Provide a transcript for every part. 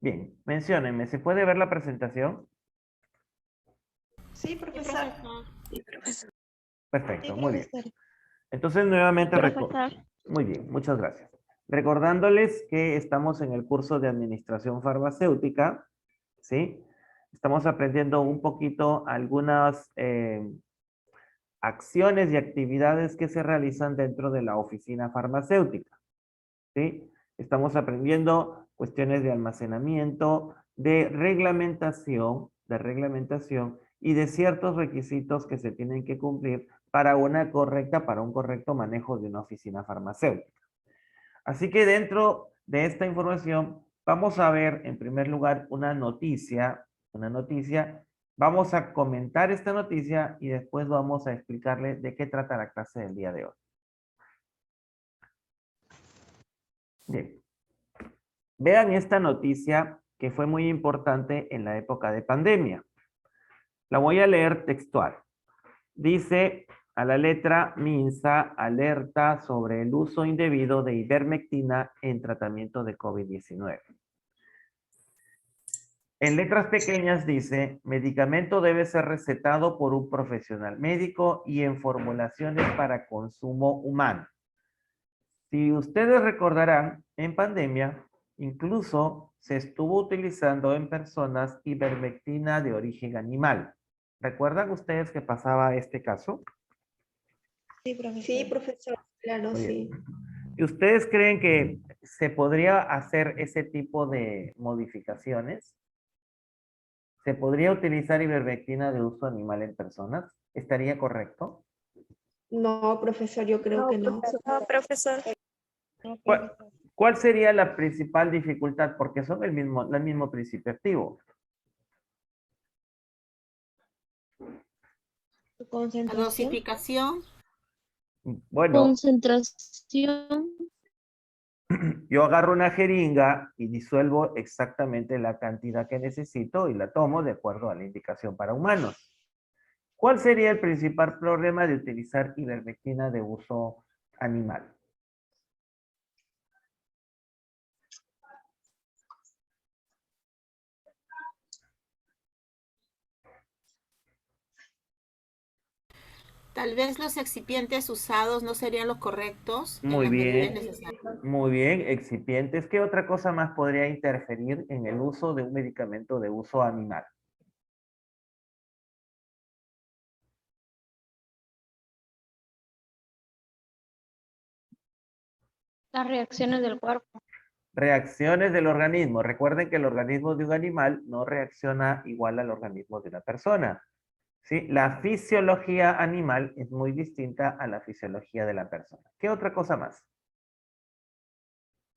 Bien, menciónenme, ¿se puede ver la presentación? Sí, profesor. Sí, profesor. Perfecto, Sí, muy bien. profesor. Entonces, nuevamente, Profesor. muy bien, muchas gracias. Recordándoles que estamos en el curso de Administración Farmacéutica, ¿sí? Estamos aprendiendo un poquito algunas acciones y actividades que se realizan dentro de la oficina farmacéutica, ¿sí? Estamos aprendiendo cuestiones de almacenamiento, de reglamentación y de ciertos requisitos que se tienen que cumplir para para un correcto manejo de una oficina farmacéutica. Así que dentro de esta información vamos a ver en primer lugar una noticia. Vamos a comentar esta noticia y después vamos a explicarle de qué trata la clase del día de hoy. Bien. Vean esta noticia que fue muy importante en la época de pandemia. La voy a leer textual. Dice a la letra MINSA, alerta sobre el uso indebido de ivermectina en tratamiento de COVID-19. En letras pequeñas dice, medicamento debe ser recetado por un profesional médico y en formulaciones para consumo humano. Si ustedes recordarán, en pandemia, incluso se estuvo utilizando en personas ivermectina de origen animal. ¿Recuerdan ustedes que pasaba este caso? Sí, profesor. Sí, profesor. Claro, Muy bien. sí. ¿Y ustedes creen que se podría hacer ese tipo de modificaciones? ¿Se podría utilizar ivermectina de uso animal en personas? ¿Estaría correcto? No, profesor, yo creo que no. No, profesor. ¿Cuál, cuál sería la principal dificultad? Porque son el mismo principio activo. Su La concentración. dosificación. Bueno, Concentración. yo agarro una jeringa y disuelvo exactamente la cantidad que necesito y la tomo de acuerdo a la indicación para humanos. ¿Cuál sería el principal problema de utilizar ivermectina de uso animal? Tal vez los excipientes usados no serían los correctos en Muy las medidas bien, necesarias. muy bien, excipientes. ¿Qué otra cosa más podría interferir en el uso de un medicamento de uso animal? Las reacciones del cuerpo. Reacciones del organismo. Recuerden que el organismo de un animal no reacciona igual al organismo de una persona. ¿Sí? La fisiología animal es muy distinta a la fisiología de la persona. ¿Qué otra cosa más?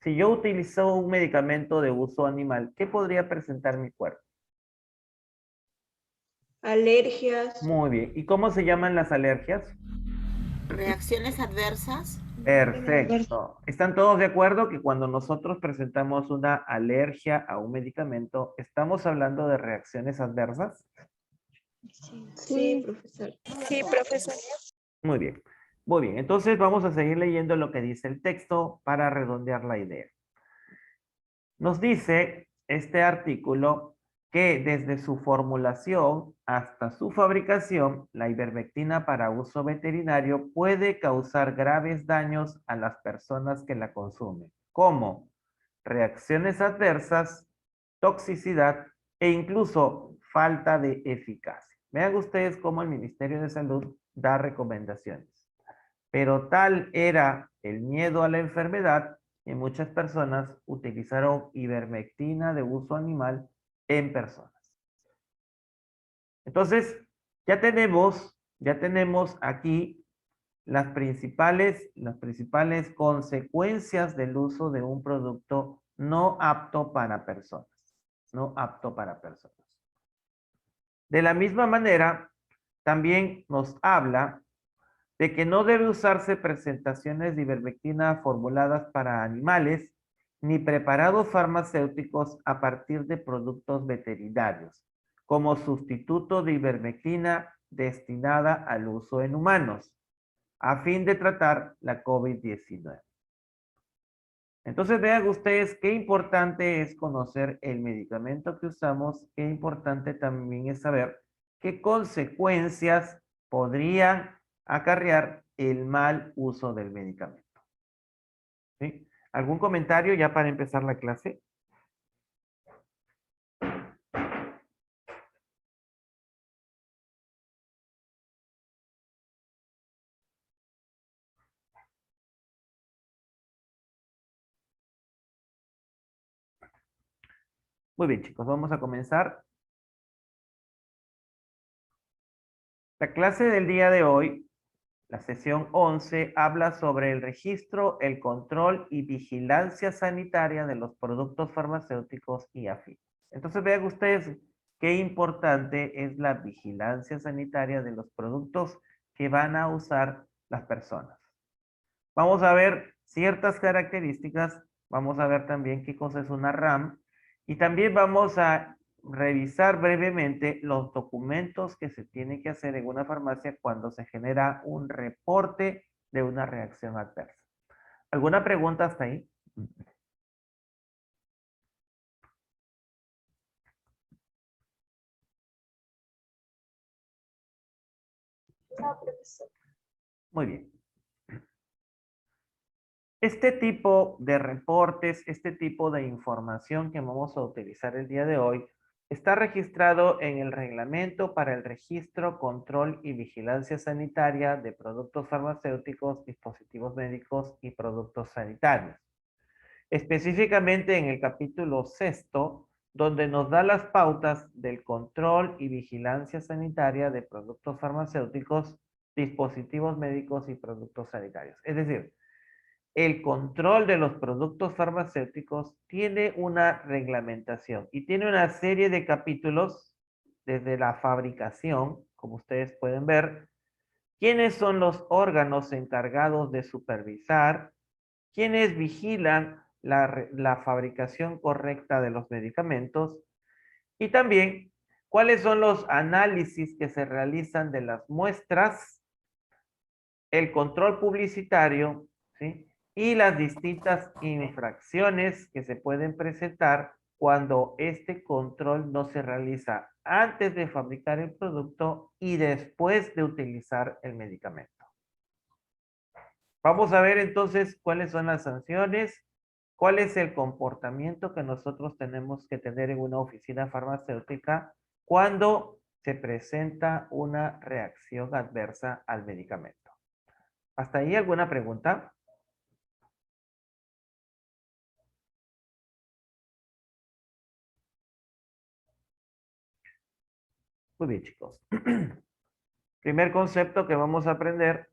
Si yo utilizo un medicamento de uso animal, ¿qué podría presentar mi cuerpo? Alergias. Muy bien. ¿Y cómo se llaman las alergias? Reacciones adversas. Perfecto. ¿Están todos de acuerdo que cuando nosotros presentamos una alergia a un medicamento, estamos hablando de reacciones adversas? Sí, profesor. Sí, profesor. Muy bien. Muy bien. Entonces vamos a seguir leyendo lo que dice el texto para redondear la idea. Nos dice este artículo que desde su formulación hasta su fabricación, la ivermectina para uso veterinario puede causar graves daños a las personas que la consumen, como reacciones adversas, toxicidad e incluso falta de eficacia. Vean ustedes cómo el Ministerio de Salud da recomendaciones. Pero tal era el miedo a la enfermedad que muchas personas utilizaron ivermectina de uso animal en personas. Entonces, ya tenemos aquí las principales consecuencias del uso de un producto no apto para personas. No apto para personas. De la misma manera, también nos habla de que no debe usarse presentaciones de ivermectina formuladas para animales ni preparados farmacéuticos a partir de productos veterinarios, como sustituto de ivermectina destinada al uso en humanos, a fin de tratar la COVID-19. Entonces vean ustedes qué importante es conocer el medicamento que usamos, qué importante también es saber qué consecuencias podrían acarrear el mal uso del medicamento. ¿Sí? ¿Algún comentario ya para empezar la clase? Muy bien, chicos, vamos a comenzar. La clase del día de hoy, la sesión 11, habla sobre el registro, el control y vigilancia sanitaria de los productos farmacéuticos y afines. Entonces vean ustedes qué importante es la vigilancia sanitaria de los productos que van a usar las personas. Vamos a ver ciertas características, vamos a ver también qué cosa es una RAM y también vamos a revisar brevemente los documentos que se tienen que hacer en una farmacia cuando se genera un reporte de una reacción adversa. ¿Alguna pregunta hasta ahí? No, profesor. Muy bien. Este tipo de reportes, este tipo de información que vamos a utilizar el día de hoy, está registrado en el Reglamento para el Registro, Control y Vigilancia Sanitaria de Productos Farmacéuticos, Dispositivos Médicos y Productos Sanitarios. Específicamente en el capítulo 6, donde nos da las pautas del control y vigilancia sanitaria de productos farmacéuticos, dispositivos médicos y productos sanitarios. Es decir, el control de los productos farmacéuticos tiene una reglamentación y tiene una serie de capítulos desde la fabricación, como ustedes pueden ver, quiénes son los órganos encargados de supervisar, quiénes vigilan la fabricación correcta de los medicamentos y también cuáles son los análisis que se realizan de las muestras, el control publicitario, ¿sí? Y las distintas infracciones que se pueden presentar cuando este control no se realiza antes de fabricar el producto y después de utilizar el medicamento. Vamos a ver entonces cuáles son las sanciones, cuál es el comportamiento que nosotros tenemos que tener en una oficina farmacéutica cuando se presenta una reacción adversa al medicamento. ¿Hasta ahí alguna pregunta? Muy bien, chicos. Primer concepto que vamos a aprender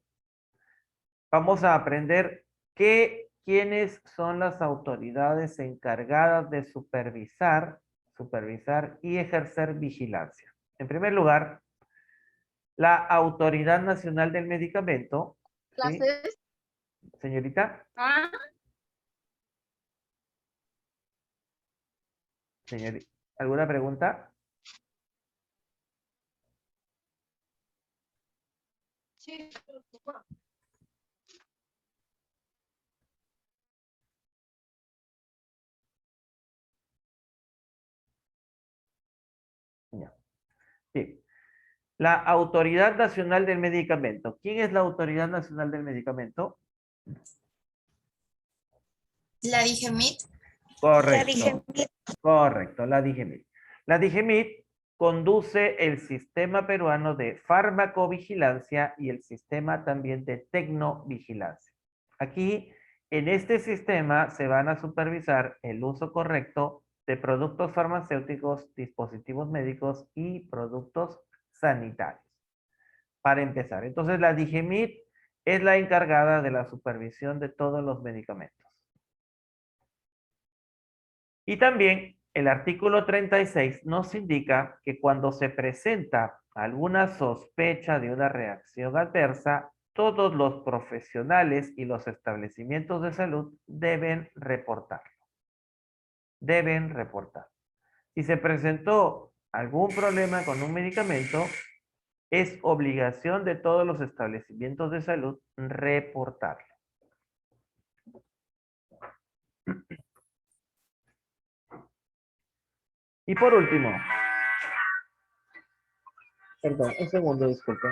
quiénes son las autoridades encargadas de supervisar y ejercer vigilancia. En primer lugar, la Autoridad Nacional del Medicamento. ¿Sí? Señorita. Señorita, ¿alguna pregunta? Sí. Ya. Sí. La Autoridad Nacional del Medicamento. ¿Quién es la Autoridad Nacional del Medicamento? La DIGEMIT. Correcto. Correcto, la DIGEMIT. La DIGEMIT conduce el sistema peruano de farmacovigilancia y el sistema también de tecnovigilancia. Aquí, en este sistema, se van a supervisar el uso correcto de productos farmacéuticos, dispositivos médicos y productos sanitarios. Para empezar, entonces la DIGEMIT es la encargada de la supervisión de todos los medicamentos. Y también el artículo 36 nos indica que cuando se presenta alguna sospecha de una reacción adversa, todos los profesionales y los establecimientos de salud deben reportarlo. Deben reportar. Si se presentó algún problema con un medicamento, es obligación de todos los establecimientos de salud reportarlo. Y por último, perdón, un segundo, disculpe.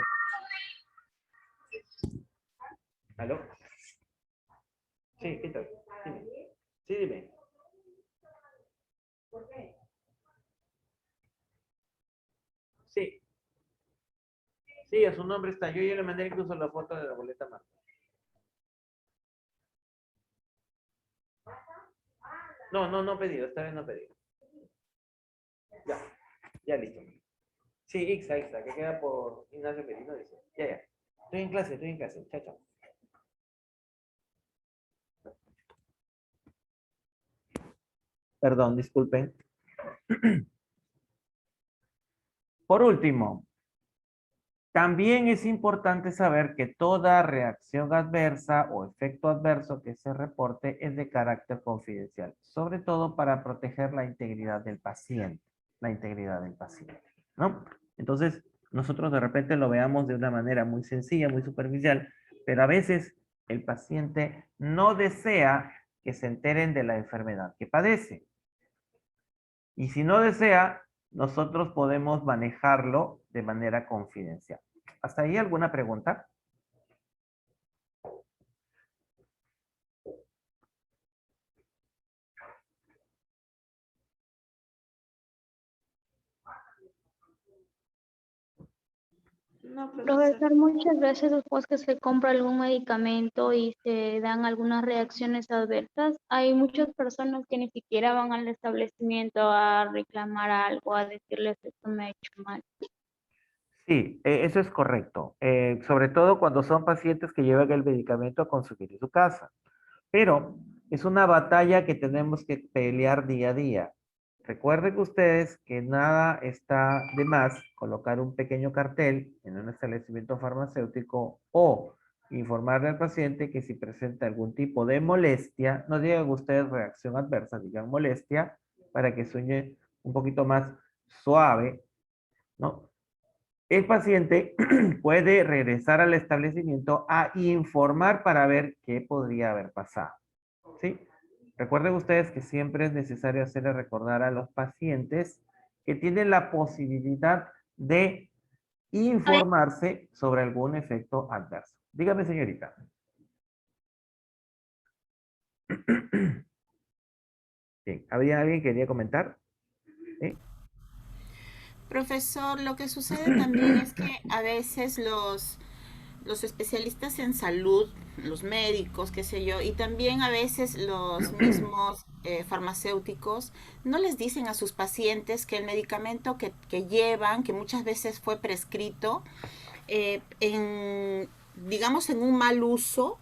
¿Aló? Sí, ¿qué tal? Dime. Sí, dime. Sí, sí, a su nombre está. Yo ya le mandé incluso la foto de la boleta más. No, no, no he pedido, esta vez no he pedido. Ya, ya listo. Sí, Ixa, que queda por Ignacio Perino, dice. Ya, ya. Estoy en clase. Chao, chao. Perdón, disculpen. Por último, también es importante saber que toda reacción adversa o efecto adverso que se reporte es de carácter confidencial, sobre todo para proteger la integridad del paciente, ¿no? Entonces, nosotros de repente lo veamos de una manera muy sencilla, muy superficial, pero a veces el paciente no desea que se enteren de la enfermedad que padece. Y si no desea, nosotros podemos manejarlo de manera confidencial. ¿Hasta ahí alguna pregunta? No, profesor. Profesor, muchas veces después que se compra algún medicamento y se dan algunas reacciones adversas, hay muchas personas que ni siquiera van al establecimiento a reclamar algo, a decirles esto me ha hecho mal. Sí, eso es correcto. Sobre todo cuando son pacientes que llevan el medicamento a consumir en su casa. Pero es una batalla que tenemos que pelear día a día. Recuerden ustedes que nada está de más colocar un pequeño cartel en un establecimiento farmacéutico o informarle al paciente que si presenta algún tipo de molestia, no digan ustedes reacción adversa, digan molestia para que suene un poquito más suave, ¿no? El paciente puede regresar al establecimiento a informar para ver qué podría haber pasado. ¿Sí? Recuerden ustedes que siempre es necesario hacerle recordar a los pacientes que tienen la posibilidad de informarse sobre algún efecto adverso. Dígame, señorita. Bien, ¿había alguien que quería comentar? ¿Sí? Profesor, lo que sucede también es que a veces los especialistas en salud, los médicos, qué sé yo, y también a veces los mismos farmacéuticos, no les dicen a sus pacientes que el medicamento que llevan, que muchas veces fue prescrito, digamos, en un mal uso,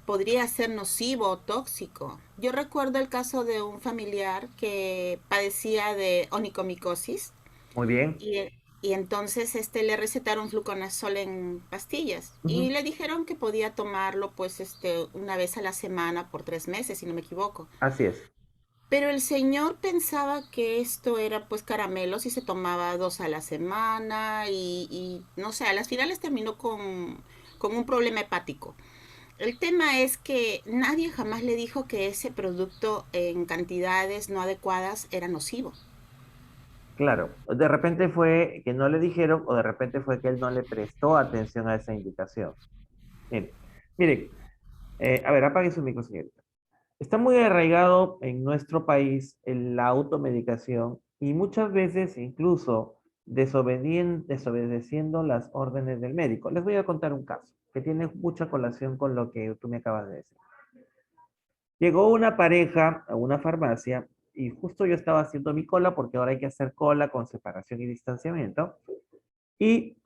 podría ser nocivo o tóxico. Yo recuerdo el caso de un familiar que padecía de onicomicosis Muy bien. y, y entonces le recetaron fluconazol en pastillas y Ujú. le dijeron que podía tomarlo pues una vez a la semana por 3 meses, si no me equivoco. Así es. Pero el señor pensaba que esto era pues caramelos y se tomaba 2 a la semana y no sé, a las finales terminó con un problema hepático. El tema es que nadie jamás le dijo que ese producto en cantidades no adecuadas era nocivo. Claro, de repente fue que no le dijeron o de repente fue que él no le prestó atención a esa indicación. Mire, mire, a ver, apague su micro, señorita. Está muy arraigado en nuestro país la automedicación y muchas veces incluso desobedeciendo las órdenes del médico. Les voy a contar un caso que tiene mucha colación con lo que tú me acabas de decir. Llegó una pareja a una farmacia y justo yo estaba haciendo mi cola porque ahora hay que hacer cola con separación y distanciamiento y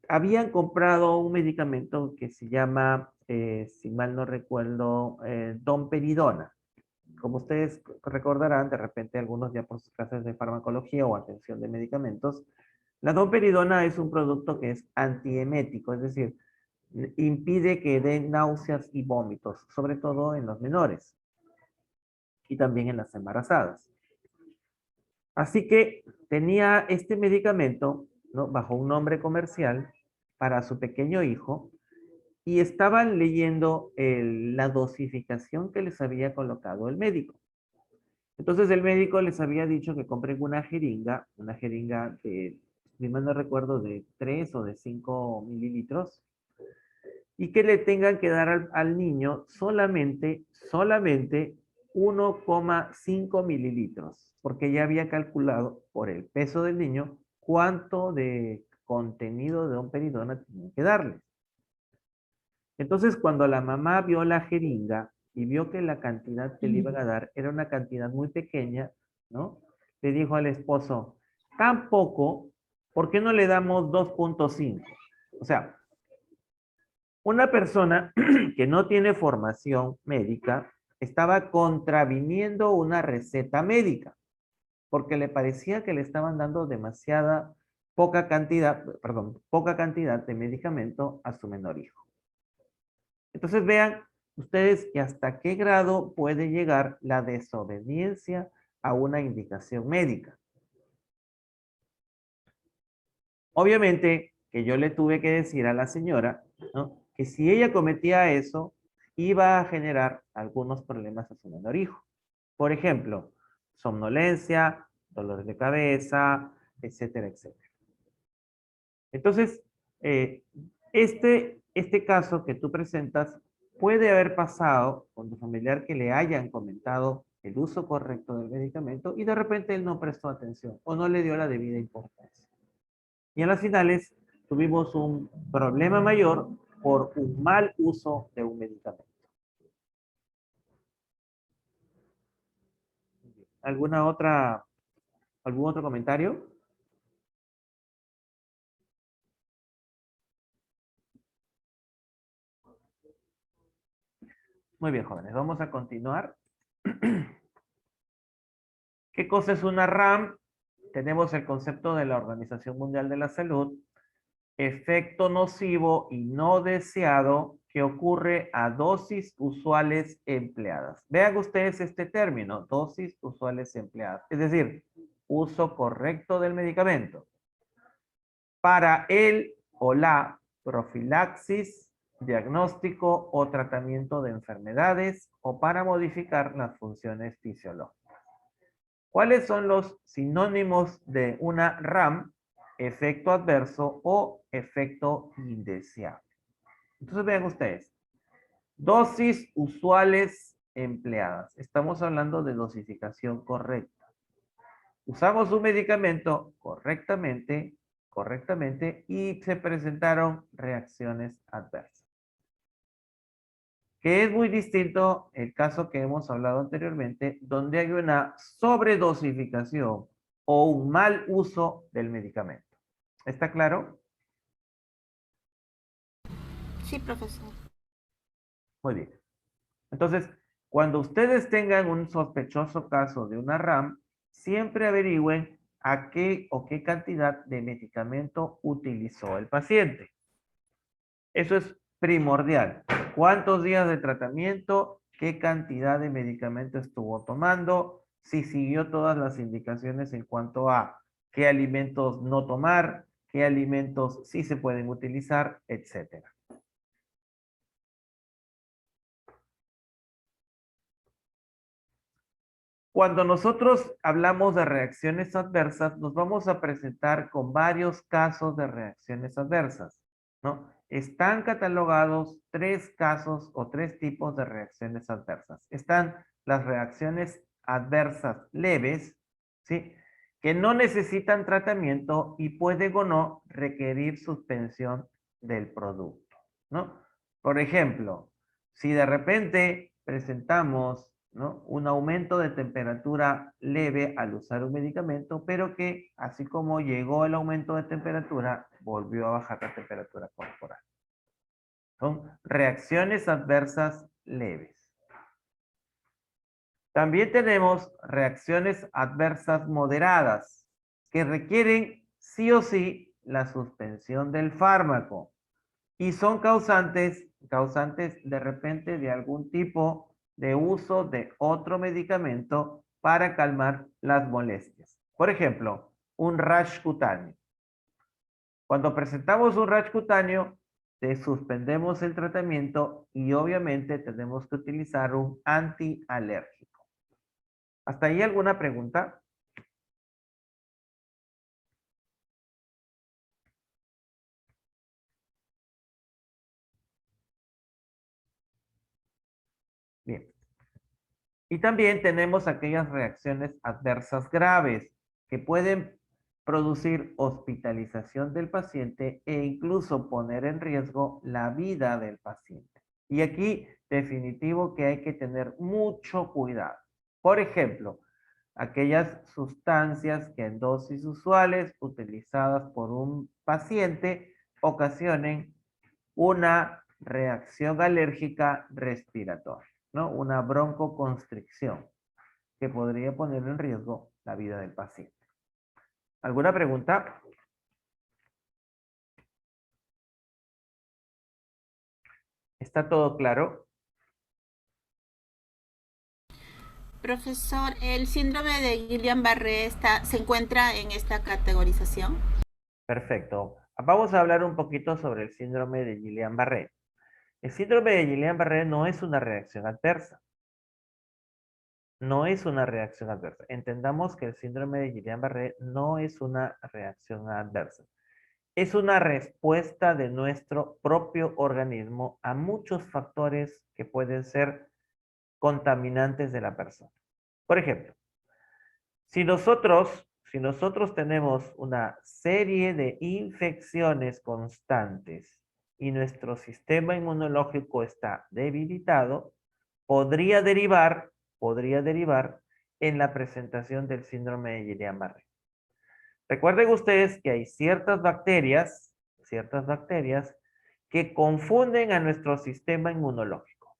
habían comprado un medicamento que se llama, si mal no recuerdo, domperidona. Como ustedes recordarán, de repente algunos ya por sus clases de farmacología o atención de medicamentos, la domperidona es un producto que es antiemético, es decir, impide que den náuseas y vómitos, sobre todo en los menores y también en las embarazadas. Así que tenía este medicamento, ¿no? Bajo un nombre comercial para su pequeño hijo y estaban leyendo la dosificación que les había colocado el médico. Entonces el médico les había dicho que compren una jeringa de, si mal no recuerdo, de 3 o de 5 mililitros, y que le tengan que dar al niño solamente 1,5 mililitros, porque ya había calculado por el peso del niño cuánto de contenido de domperidona tenía que darle. Entonces, cuando la mamá vio la jeringa y vio que la cantidad que le iban a dar era una cantidad muy pequeña, ¿no? Le dijo al esposo, tan poco, ¿por qué no le damos 2,5? O sea, una persona que no tiene formación médica estaba contraviniendo una receta médica porque le parecía que le estaban dando poca cantidad de medicamento a su menor hijo. Entonces vean ustedes que hasta qué grado puede llegar la desobediencia a una indicación médica. Obviamente que yo le tuve que decir a la señora, ¿no?, que si ella cometía eso, iba a generar algunos problemas a su menor hijo. Por ejemplo, somnolencia, dolores de cabeza, etcétera, etcétera. Entonces, este caso que tú presentas puede haber pasado con tu familiar que le hayan comentado el uso correcto del medicamento y de repente él no prestó atención o no le dio la debida importancia. Y en las finales tuvimos un problema mayor por un mal uso de un medicamento. ¿Algún otro comentario? Muy bien, jóvenes, vamos a continuar. ¿Qué cosa es una RAM? Tenemos el concepto de la Organización Mundial de la Salud, efecto nocivo y no deseado que ocurre a dosis usuales empleadas. Vean ustedes este término, dosis usuales empleadas, es decir, uso correcto del medicamento para el o la profilaxis, diagnóstico o tratamiento de enfermedades o para modificar las funciones fisiológicas. ¿Cuáles son los sinónimos de una RAM? Efecto adverso o efecto indeseable. Entonces vean ustedes, dosis usuales empleadas. Estamos hablando de dosificación correcta. Usamos un medicamento correctamente y se presentaron reacciones adversas. Que es muy distinto el caso que hemos hablado anteriormente, donde hay una sobredosificación o un mal uso del medicamento. ¿Está claro? Sí, profesor. Muy bien. Entonces, cuando ustedes tengan un sospechoso caso de una RAM, siempre averigüen a qué o qué cantidad de medicamento utilizó el paciente. Eso es primordial. ¿Cuántos días de tratamiento? ¿Qué cantidad de medicamento estuvo tomando? Si siguió todas las indicaciones en cuanto a qué alimentos no tomar, qué alimentos sí se pueden utilizar, etcétera. Cuando nosotros hablamos de reacciones adversas, nos vamos a presentar con varios casos de reacciones adversas, ¿no? Están catalogados 3 casos o 3 tipos de reacciones adversas. Están las reacciones adversas leves, ¿sí?, que no necesitan tratamiento y pueden o no requerir suspensión del producto, ¿no? Por ejemplo, si de repente presentamos, ¿no?, un aumento de temperatura leve al usar un medicamento, pero que así como llegó el aumento de temperatura, volvió a bajar la temperatura corporal. Son reacciones adversas leves. También tenemos reacciones adversas moderadas, que requieren sí o sí la suspensión del fármaco y son causantes de repente de algún tipo de uso de otro medicamento para calmar las molestias. Por ejemplo, un rash cutáneo. Cuando presentamos un rash cutáneo, te suspendemos el tratamiento y obviamente tenemos que utilizar un antialérgico. ¿Hasta ahí alguna pregunta? Bien. Y también tenemos aquellas reacciones adversas graves que pueden producir hospitalización del paciente e incluso poner en riesgo la vida del paciente. Y aquí, definitivo que hay que tener mucho cuidado. Por ejemplo, aquellas sustancias que en dosis usuales utilizadas por un paciente ocasionen una reacción alérgica respiratoria, ¿no? Una broncoconstricción que podría poner en riesgo la vida del paciente. ¿Alguna pregunta? ¿Está todo claro? Profesor, ¿el síndrome de Guillain-Barré se encuentra en esta categorización? Perfecto. Vamos a hablar un poquito sobre el síndrome de Guillain-Barré. El síndrome de Guillain-Barré no es una reacción adversa. No es una reacción adversa. Entendamos que el síndrome de Guillain-Barré no es una reacción adversa. Es una respuesta de nuestro propio organismo a muchos factores que pueden ser contaminantes de la persona. Por ejemplo, si nosotros tenemos una serie de infecciones constantes y nuestro sistema inmunológico está debilitado, podría derivar en la presentación del síndrome de Guillain-Barré. Recuerden ustedes que hay ciertas bacterias que confunden a nuestro sistema inmunológico.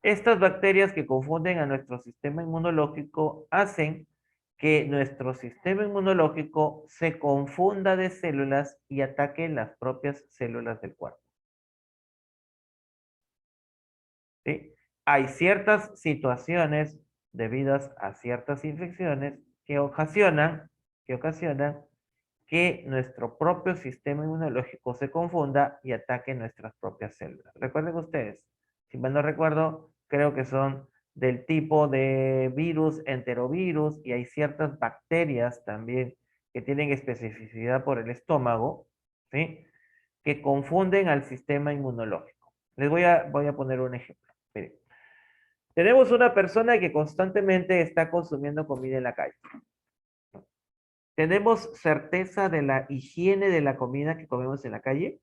Estas bacterias que confunden a nuestro sistema inmunológico hacen que nuestro sistema inmunológico se confunda de células y ataque las propias células del cuerpo. ¿Sí? Hay ciertas situaciones debidas a ciertas infecciones que ocasionan que nuestro propio sistema inmunológico se confunda y ataque nuestras propias células. Recuerden ustedes, si mal no recuerdo, creo que son del tipo de virus, enterovirus, y hay ciertas bacterias también que tienen especificidad por el estómago, ¿sí? Que confunden al sistema inmunológico. Les voy a poner un ejemplo. Miren, tenemos una persona que constantemente está consumiendo comida en la calle. ¿Tenemos certeza de la higiene de la comida que comemos en la calle?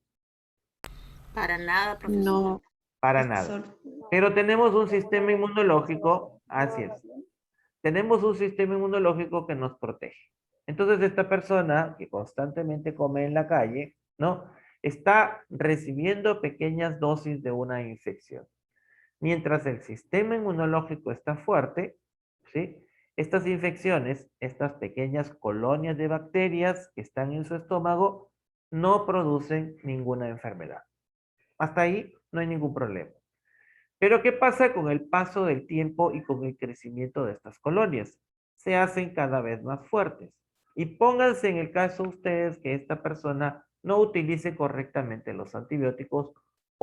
Para nada, profesor. No, Para nada. Pero tenemos un sistema inmunológico, así es. Tenemos un sistema inmunológico que nos protege. Entonces, esta persona que constantemente come en la calle, ¿no? Está recibiendo pequeñas dosis de una infección. Mientras el sistema inmunológico está fuerte, ¿sí? Estas infecciones, estas pequeñas colonias de bacterias que están en su estómago, no producen ninguna enfermedad. Hasta ahí no hay ningún problema. Pero ¿qué pasa con el paso del tiempo y con el crecimiento de estas colonias? Se hacen cada vez más fuertes. Y pónganse en el caso ustedes que esta persona no utilice correctamente los antibióticos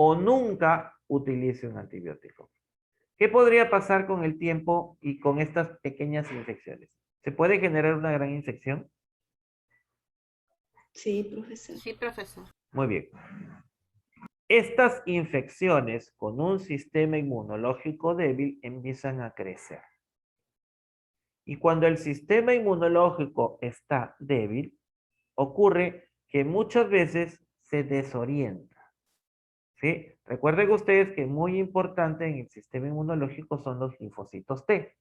o nunca utilice un antibiótico. ¿Qué podría pasar con el tiempo y con estas pequeñas infecciones? ¿Se puede generar una gran infección? sí, profesor. Sí, profesor. Muy bien. Estas infecciones con un sistema inmunológico débil empiezan a crecer. Y cuando el sistema inmunológico está débil, ocurre que muchas veces se desorienta. ¿Sí? Recuerden ustedes que muy importante en el sistema inmunológico son los linfocitos T.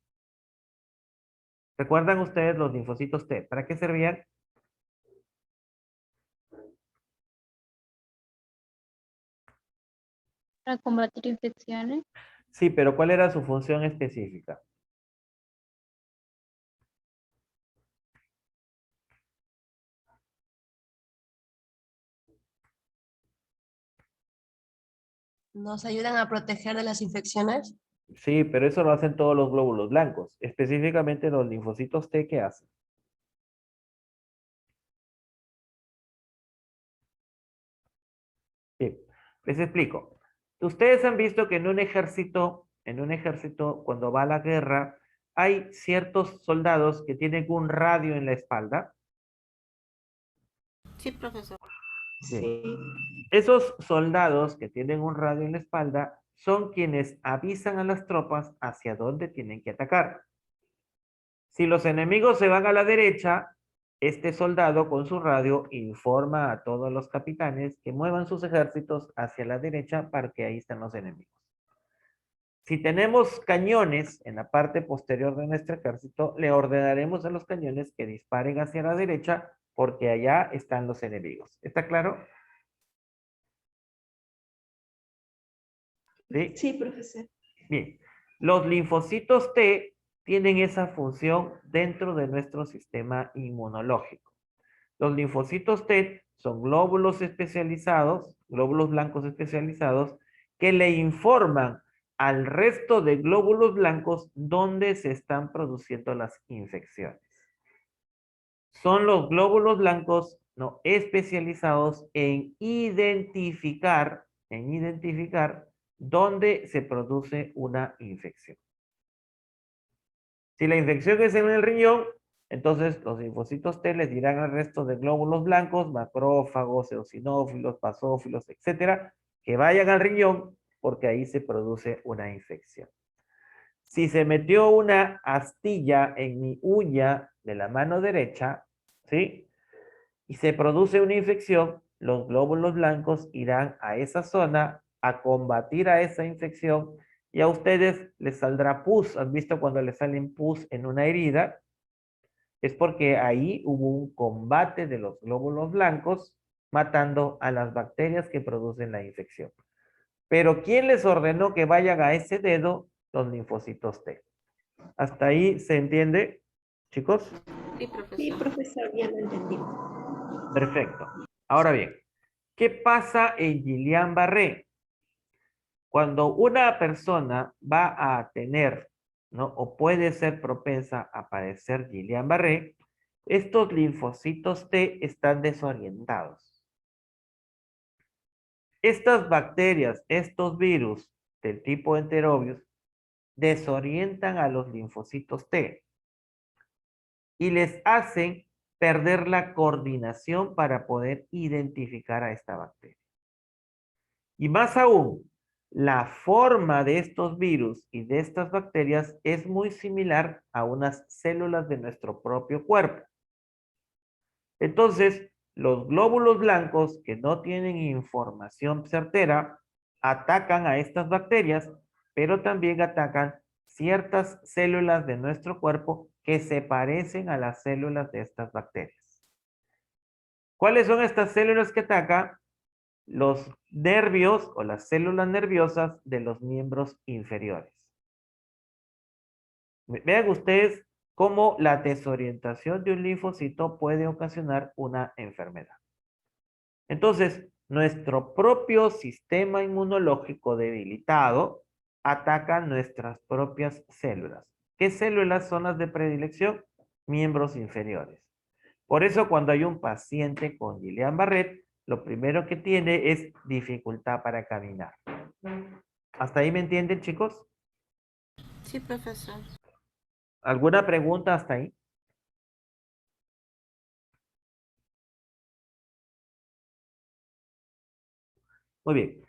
¿Recuerdan ustedes los linfocitos T? ¿Para qué servían? Para combatir infecciones. Sí, pero ¿cuál era su función específica? ¿Nos ayudan a proteger de las infecciones? Sí, pero eso lo hacen todos los glóbulos blancos. Específicamente los linfocitos T, ¿qué hacen? Les explico. Ustedes han visto que en un ejército, cuando va a la guerra, hay ciertos soldados que tienen un radio en la espalda. Sí, profesor. Bien. Sí. Esos soldados que tienen un radio en la espalda son quienes avisan a las tropas hacia dónde tienen que atacar. Si los enemigos se van a la derecha, este soldado con su radio informa a todos los capitanes que muevan sus ejércitos hacia la derecha para que ahí están los enemigos. Si tenemos cañones en la parte posterior de nuestro ejército, le ordenaremos a los cañones que disparen hacia la derecha porque allá están los enemigos. ¿Está claro? ¿Sí? Sí, profesor. Bien. Los linfocitos T tienen esa función dentro de nuestro sistema inmunológico. Los linfocitos T son glóbulos especializados, glóbulos blancos especializados, que le informan al resto de glóbulos blancos dónde se están produciendo las infecciones. Son los glóbulos blancos no especializados en identificar dónde se produce una infección. Si la infección es en el riñón, entonces los linfocitos T les dirán al resto de glóbulos blancos, macrófagos, eosinófilos, basófilos, etcétera, que vayan al riñón porque ahí se produce una infección. Si se metió una astilla en mi uña de la mano derecha, ¿sí? Y se produce una infección, los glóbulos blancos irán a esa zona a combatir a esa infección y a ustedes les saldrá pus. ¿Has visto cuando les salen pus en una herida? Es porque ahí hubo un combate de los glóbulos blancos matando a las bacterias que producen la infección. Pero ¿quién les ordenó que vayan a ese dedo? Los linfocitos T. ¿Hasta ahí se entiende, chicos? Sí, profesor. Sí, profesor, ya lo entendí. Perfecto. Ahora bien, ¿qué pasa en Guillain-Barré? Cuando una persona va a tener, ¿no? O puede ser propensa a padecer Guillain-Barré, estos linfocitos T están desorientados. Estas bacterias, estos virus del tipo enterovirus, desorientan a los linfocitos T y les hacen perder la coordinación para poder identificar a esta bacteria. Y más aún, la forma de estos virus y de estas bacterias es muy similar a unas células de nuestro propio cuerpo. Entonces, los glóbulos blancos que no tienen información certera atacan a estas bacterias, pero también atacan ciertas células de nuestro cuerpo que se parecen a las células de estas bacterias. ¿Cuáles son estas células que atacan? Los nervios o las células nerviosas de los miembros inferiores. Vean ustedes cómo la desorientación de un linfocito puede ocasionar una enfermedad. Entonces, nuestro propio sistema inmunológico debilitado ataca nuestras propias células. ¿Qué células son las de predilección? Miembros inferiores. Por eso, cuando hay un paciente con Guillain-Barré, lo primero que tiene es dificultad para caminar. ¿Hasta ahí me entienden, chicos? Sí, profesor. ¿Alguna pregunta hasta ahí? Muy bien.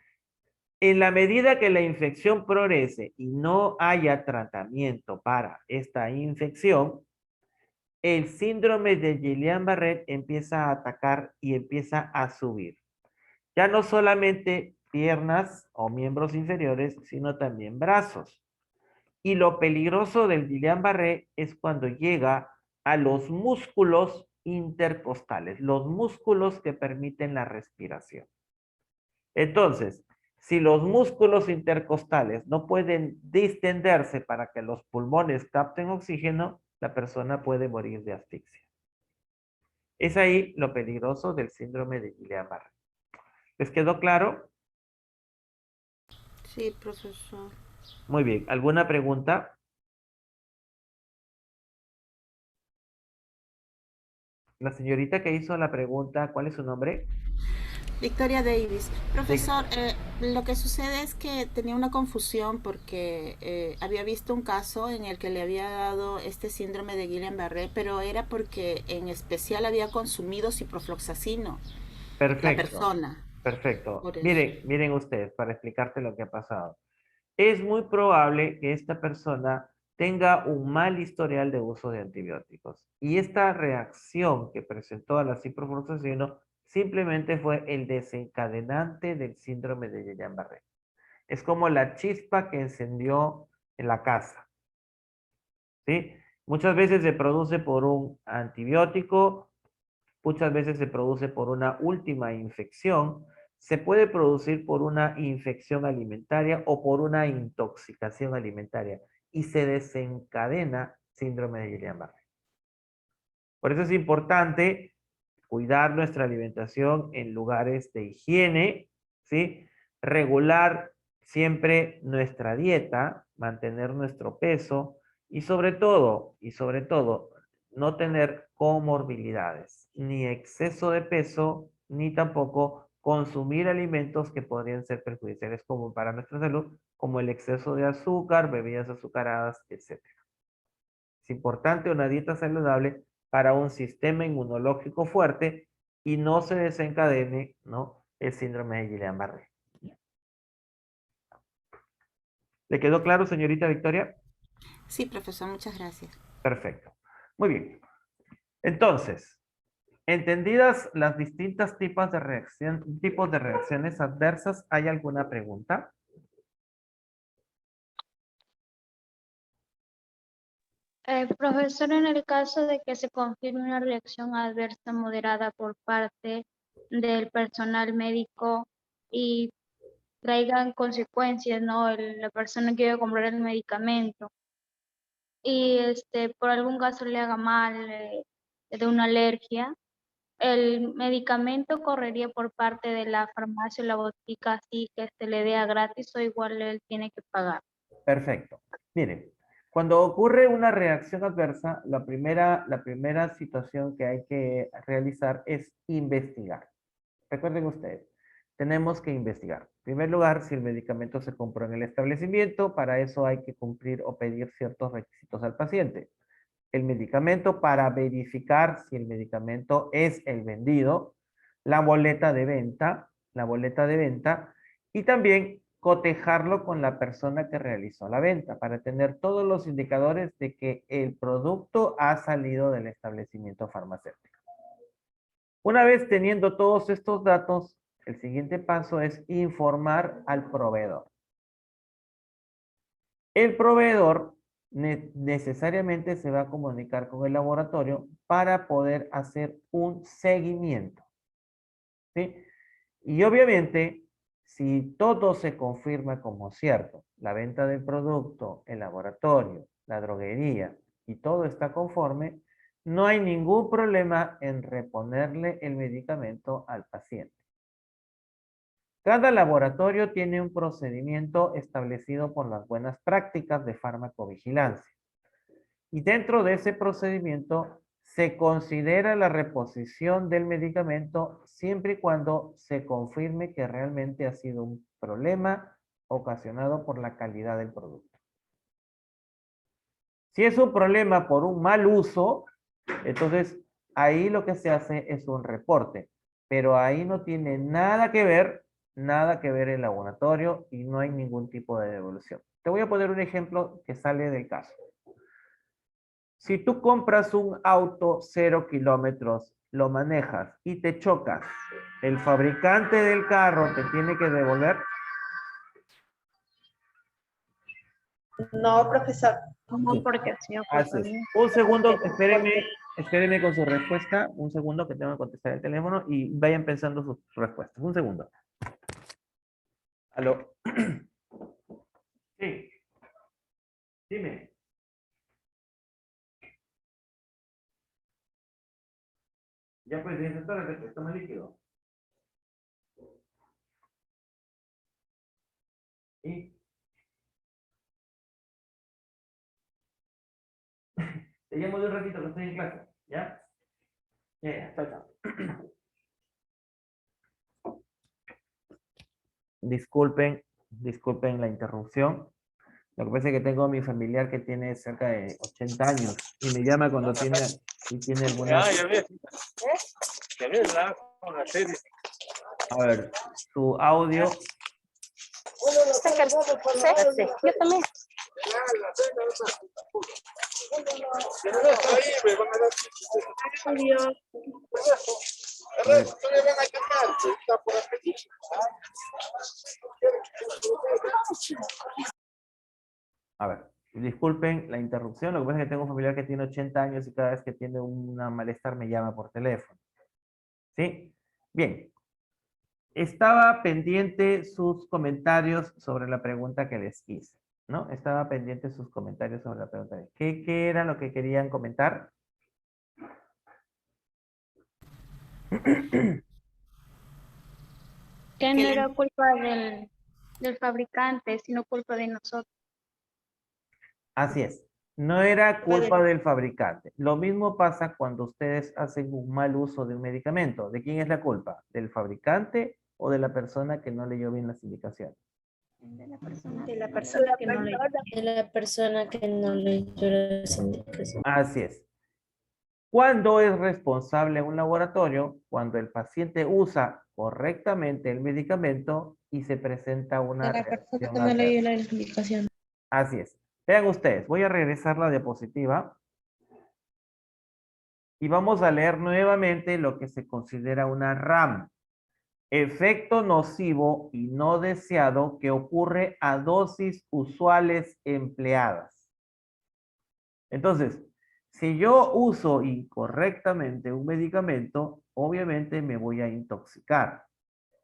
En la medida que la infección progrese y no haya tratamiento para esta infección, el síndrome de Guillain-Barré empieza a atacar y empieza a subir. Ya no solamente piernas o miembros inferiores, sino también brazos. Y lo peligroso del Guillain-Barré es cuando llega a los músculos intercostales, los músculos que permiten la respiración. Entonces, si los músculos intercostales no pueden distenderse para que los pulmones capten oxígeno, la persona puede morir de asfixia. Es ahí lo peligroso del síndrome de Guillain-Barré. ¿Les quedó claro? Sí, profesor. Muy bien. ¿Alguna pregunta? La señorita que hizo la pregunta, ¿cuál es su nombre? Victoria Davis. Profesor, lo que sucede es que tenía una confusión porque había visto un caso en el que le había dado este síndrome de Guillain-Barré, pero era porque en especial había consumido ciprofloxacino, la Perfecto, persona. perfecto. Por eso. Miren ustedes, para explicarte lo que ha pasado. Es muy probable que esta persona tenga un mal historial de uso de antibióticos. Y esta reacción que presentó a la ciprofloxacino simplemente fue el desencadenante del síndrome de Guillain-Barré. Es como la chispa que encendió en la casa, ¿sí? Muchas veces se produce por un antibiótico, muchas veces se produce por una última infección, se puede producir por una infección alimentaria o por una intoxicación alimentaria y se desencadena síndrome de Guillain-Barré. Por eso es importante cuidar nuestra alimentación en lugares de higiene, ¿sí? Regular siempre nuestra dieta, mantener nuestro peso y sobre todo, no tener comorbilidades, ni exceso de peso, ni tampoco consumir alimentos que podrían ser perjudiciales como para nuestra salud, como el exceso de azúcar, bebidas azucaradas, etc. Es importante una dieta saludable para un sistema inmunológico fuerte y no se desencadene, ¿no?, el síndrome de Guillain-Barré. ¿Le quedó claro, señorita Victoria? Sí, profesor, muchas gracias. Perfecto. Muy bien. Entonces, entendidas las distintas tipos de reacciones adversas, ¿hay alguna pregunta? Profesor, en el caso de que se confirme una reacción adversa moderada por parte del personal médico y traigan consecuencias, ¿no? La persona que iba a comprar el medicamento y por algún caso le haga mal de una alergia, el medicamento correría por parte de la farmacia o la botica así que le dé a gratis o igual él tiene que pagar. Perfecto. Miren, cuando ocurre una reacción adversa, la primera situación que hay que realizar es investigar. Recuerden ustedes, tenemos que investigar. En primer lugar, si el medicamento se compró en el establecimiento, para eso hay que cumplir o pedir ciertos requisitos al paciente. El medicamento para verificar si el medicamento es el vendido, la boleta de venta y también cotejarlo con la persona que realizó la venta para tener todos los indicadores de que el producto ha salido del establecimiento farmacéutico. Una vez teniendo todos estos datos, el siguiente paso es informar al proveedor. El proveedor necesariamente se va a comunicar con el laboratorio para poder hacer un seguimiento, ¿sí? Y obviamente, si todo se confirma como cierto, la venta del producto, el laboratorio, la droguería y todo está conforme, no hay ningún problema en reponerle el medicamento al paciente. Cada laboratorio tiene un procedimiento establecido por las buenas prácticas de farmacovigilancia. Y dentro de ese procedimiento se considera la reposición del medicamento siempre y cuando se confirme que realmente ha sido un problema ocasionado por la calidad del producto. Si es un problema por un mal uso, entonces ahí lo que se hace es un reporte, pero ahí no tiene nada que ver el laboratorio y no hay ningún tipo de devolución. Te voy a poner un ejemplo que sale del caso. Si tú compras un auto 0 kilómetros, lo manejas y te chocas, ¿el fabricante del carro te tiene que devolver? No, profesor. No porque sí Así es. ocuparía. Un segundo, Porque espéreme con su respuesta. Un segundo que tengo que contestar el teléfono y vayan pensando sus respuestas. Un segundo. Aló. Sí, dime. Ya pues, director, que toma líquido. ¿Y? Te llamo de un ratito que estoy en clase. ¿Ya? Ya, chao, chao. disculpen la interrupción. Lo que pasa es que tengo a mi familiar que tiene cerca de 80 años y me llama cuando tiene alguna... A ver, su audio. Yo también. A ver, disculpen la interrupción. Lo que pasa es que tengo un familiar que tiene 80 años y cada vez que tiene un malestar me llama por teléfono. ¿Sí? Bien. Estaba pendiente sus comentarios sobre la pregunta que les hice, ¿no? Estaba pendiente sus comentarios sobre la pregunta. ¿Qué era lo que querían comentar? Que no era culpa del fabricante, sino culpa de nosotros. Así es. No era culpa del fabricante. Lo mismo pasa cuando ustedes hacen un mal uso de un medicamento. ¿De quién es la culpa? ¿Del fabricante o de la persona que no leyó bien las indicaciones? De la persona que no le... De la persona que no leyó las indicaciones. Así es. ¿Cuándo es responsable un laboratorio? Cuando el paciente usa correctamente el medicamento y se presenta una De la persona reacción que no leyó adversa. las indicaciones. Así es. Vean ustedes, voy a regresar la diapositiva y vamos a leer nuevamente lo que se considera una RAM. Efecto nocivo y no deseado que ocurre a dosis usuales empleadas. Entonces, si yo uso incorrectamente un medicamento, obviamente me voy a intoxicar.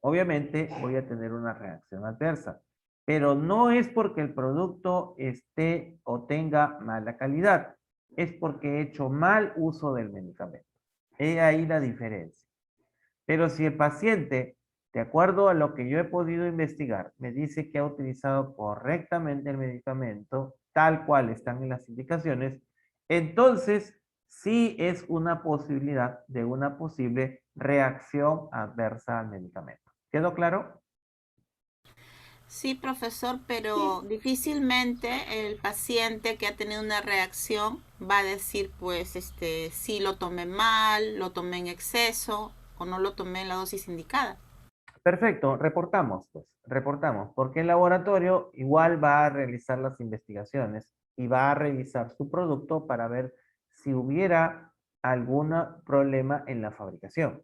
Obviamente voy a tener una reacción adversa. Pero no es porque el producto esté o tenga mala calidad. Es porque he hecho mal uso del medicamento. He ahí la diferencia. Pero si el paciente, de acuerdo a lo que yo he podido investigar, me dice que ha utilizado correctamente el medicamento, tal cual están en las indicaciones, entonces sí es una posibilidad de una posible reacción adversa al medicamento. ¿Quedó claro? Sí, profesor, pero difícilmente el paciente que ha tenido una reacción va a decir, pues, si lo tomé mal, lo tomé en exceso o no lo tomé en la dosis indicada. Perfecto, reportamos, porque el laboratorio igual va a realizar las investigaciones y va a revisar su producto para ver si hubiera algún problema en la fabricación.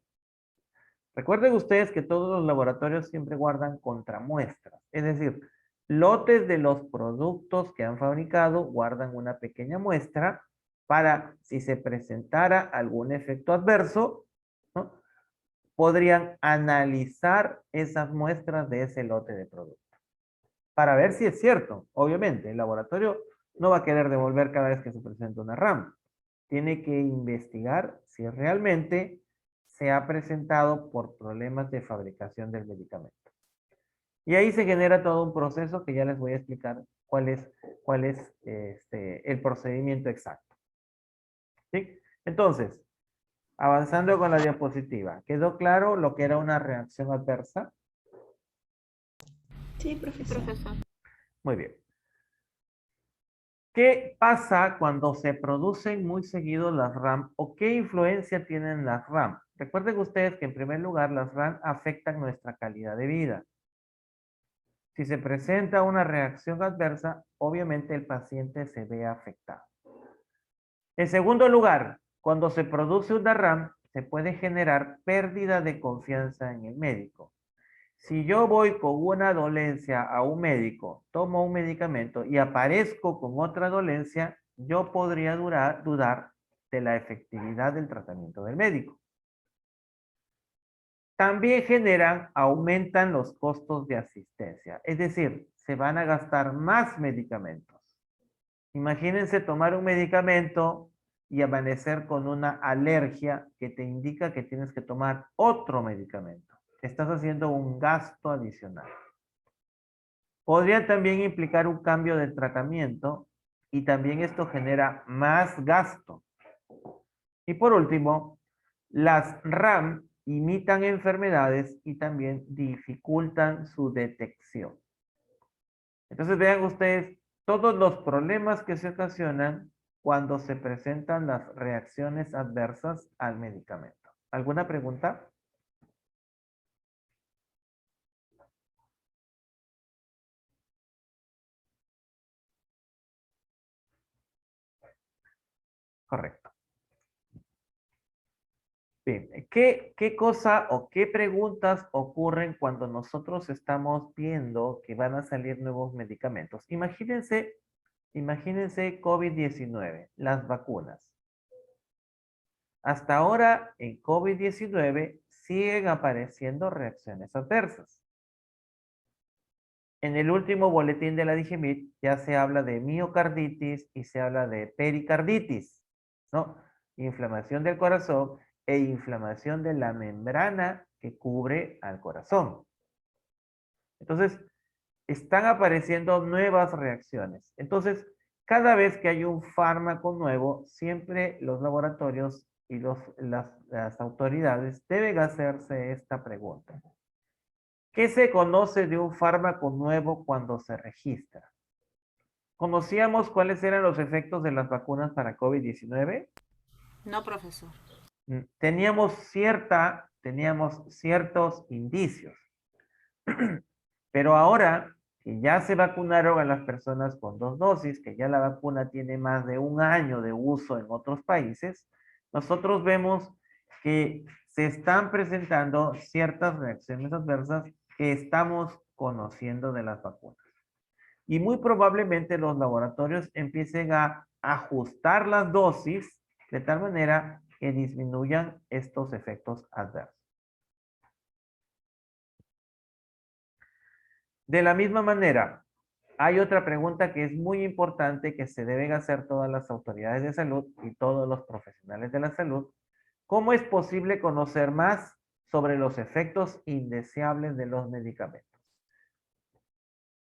Recuerden ustedes que todos los laboratorios siempre guardan contramuestras, es decir, lotes de los productos que han fabricado guardan una pequeña muestra para si se presentara algún efecto adverso, ¿no? Podrían analizar esas muestras de ese lote de producto para ver si es cierto. Obviamente, el laboratorio no va a querer devolver cada vez que se presenta una RAM. Tiene que investigar si realmente se ha presentado por problemas de fabricación del medicamento. Y ahí se genera todo un proceso que ya les voy a explicar cuál es el procedimiento exacto. ¿Sí? Entonces, avanzando con la diapositiva, ¿quedó claro lo que era una reacción adversa? Sí, profesor. Muy bien. ¿Qué pasa cuando se producen muy seguido las RAM o qué influencia tienen las RAM? Recuerden ustedes que en primer lugar las RAM afectan nuestra calidad de vida. Si se presenta una reacción adversa, obviamente el paciente se ve afectado. En segundo lugar, cuando se produce una RAM, se puede generar pérdida de confianza en el médico. Si yo voy con una dolencia a un médico, tomo un medicamento y aparezco con otra dolencia, yo podría dudar de la efectividad del tratamiento del médico. También aumentan los costos de asistencia, es decir, se van a gastar más medicamentos. Imagínense tomar un medicamento y amanecer con una alergia que te indica que tienes que tomar otro medicamento. Estás haciendo un gasto adicional. Podría también implicar un cambio de tratamiento y también esto genera más gasto. Y por último, las RAM imitan enfermedades y también dificultan su detección. Entonces vean ustedes todos los problemas que se ocasionan cuando se presentan las reacciones adversas al medicamento. ¿Alguna pregunta? Correcto. Bien, ¿qué cosa o qué preguntas ocurren cuando nosotros estamos viendo que van a salir nuevos medicamentos? Imagínense COVID-19, las vacunas. Hasta ahora en COVID-19 siguen apareciendo reacciones adversas. En el último boletín de la DIGEMIT ya se habla de miocarditis y se habla de pericarditis, ¿no? Inflamación del corazón e inflamación de la membrana que cubre al corazón. Entonces, están apareciendo nuevas reacciones. Entonces, cada vez que hay un fármaco nuevo, siempre los laboratorios y las autoridades deben hacerse esta pregunta. ¿Qué se conoce de un fármaco nuevo cuando se registra? ¿Conocíamos cuáles eran los efectos de las vacunas para COVID-19? No, profesor. Teníamos ciertos indicios. Pero ahora que ya se vacunaron a las personas con 2 dosis, que ya la vacuna tiene más de 1 año de uso en otros países, nosotros vemos que se están presentando ciertas reacciones adversas que estamos conociendo de las vacunas. Y muy probablemente los laboratorios empiecen a ajustar las dosis de tal manera que disminuyan estos efectos adversos. De la misma manera, hay otra pregunta que es muy importante que se deben hacer todas las autoridades de salud y todos los profesionales de la salud. ¿Cómo es posible conocer más sobre los efectos indeseables de los medicamentos?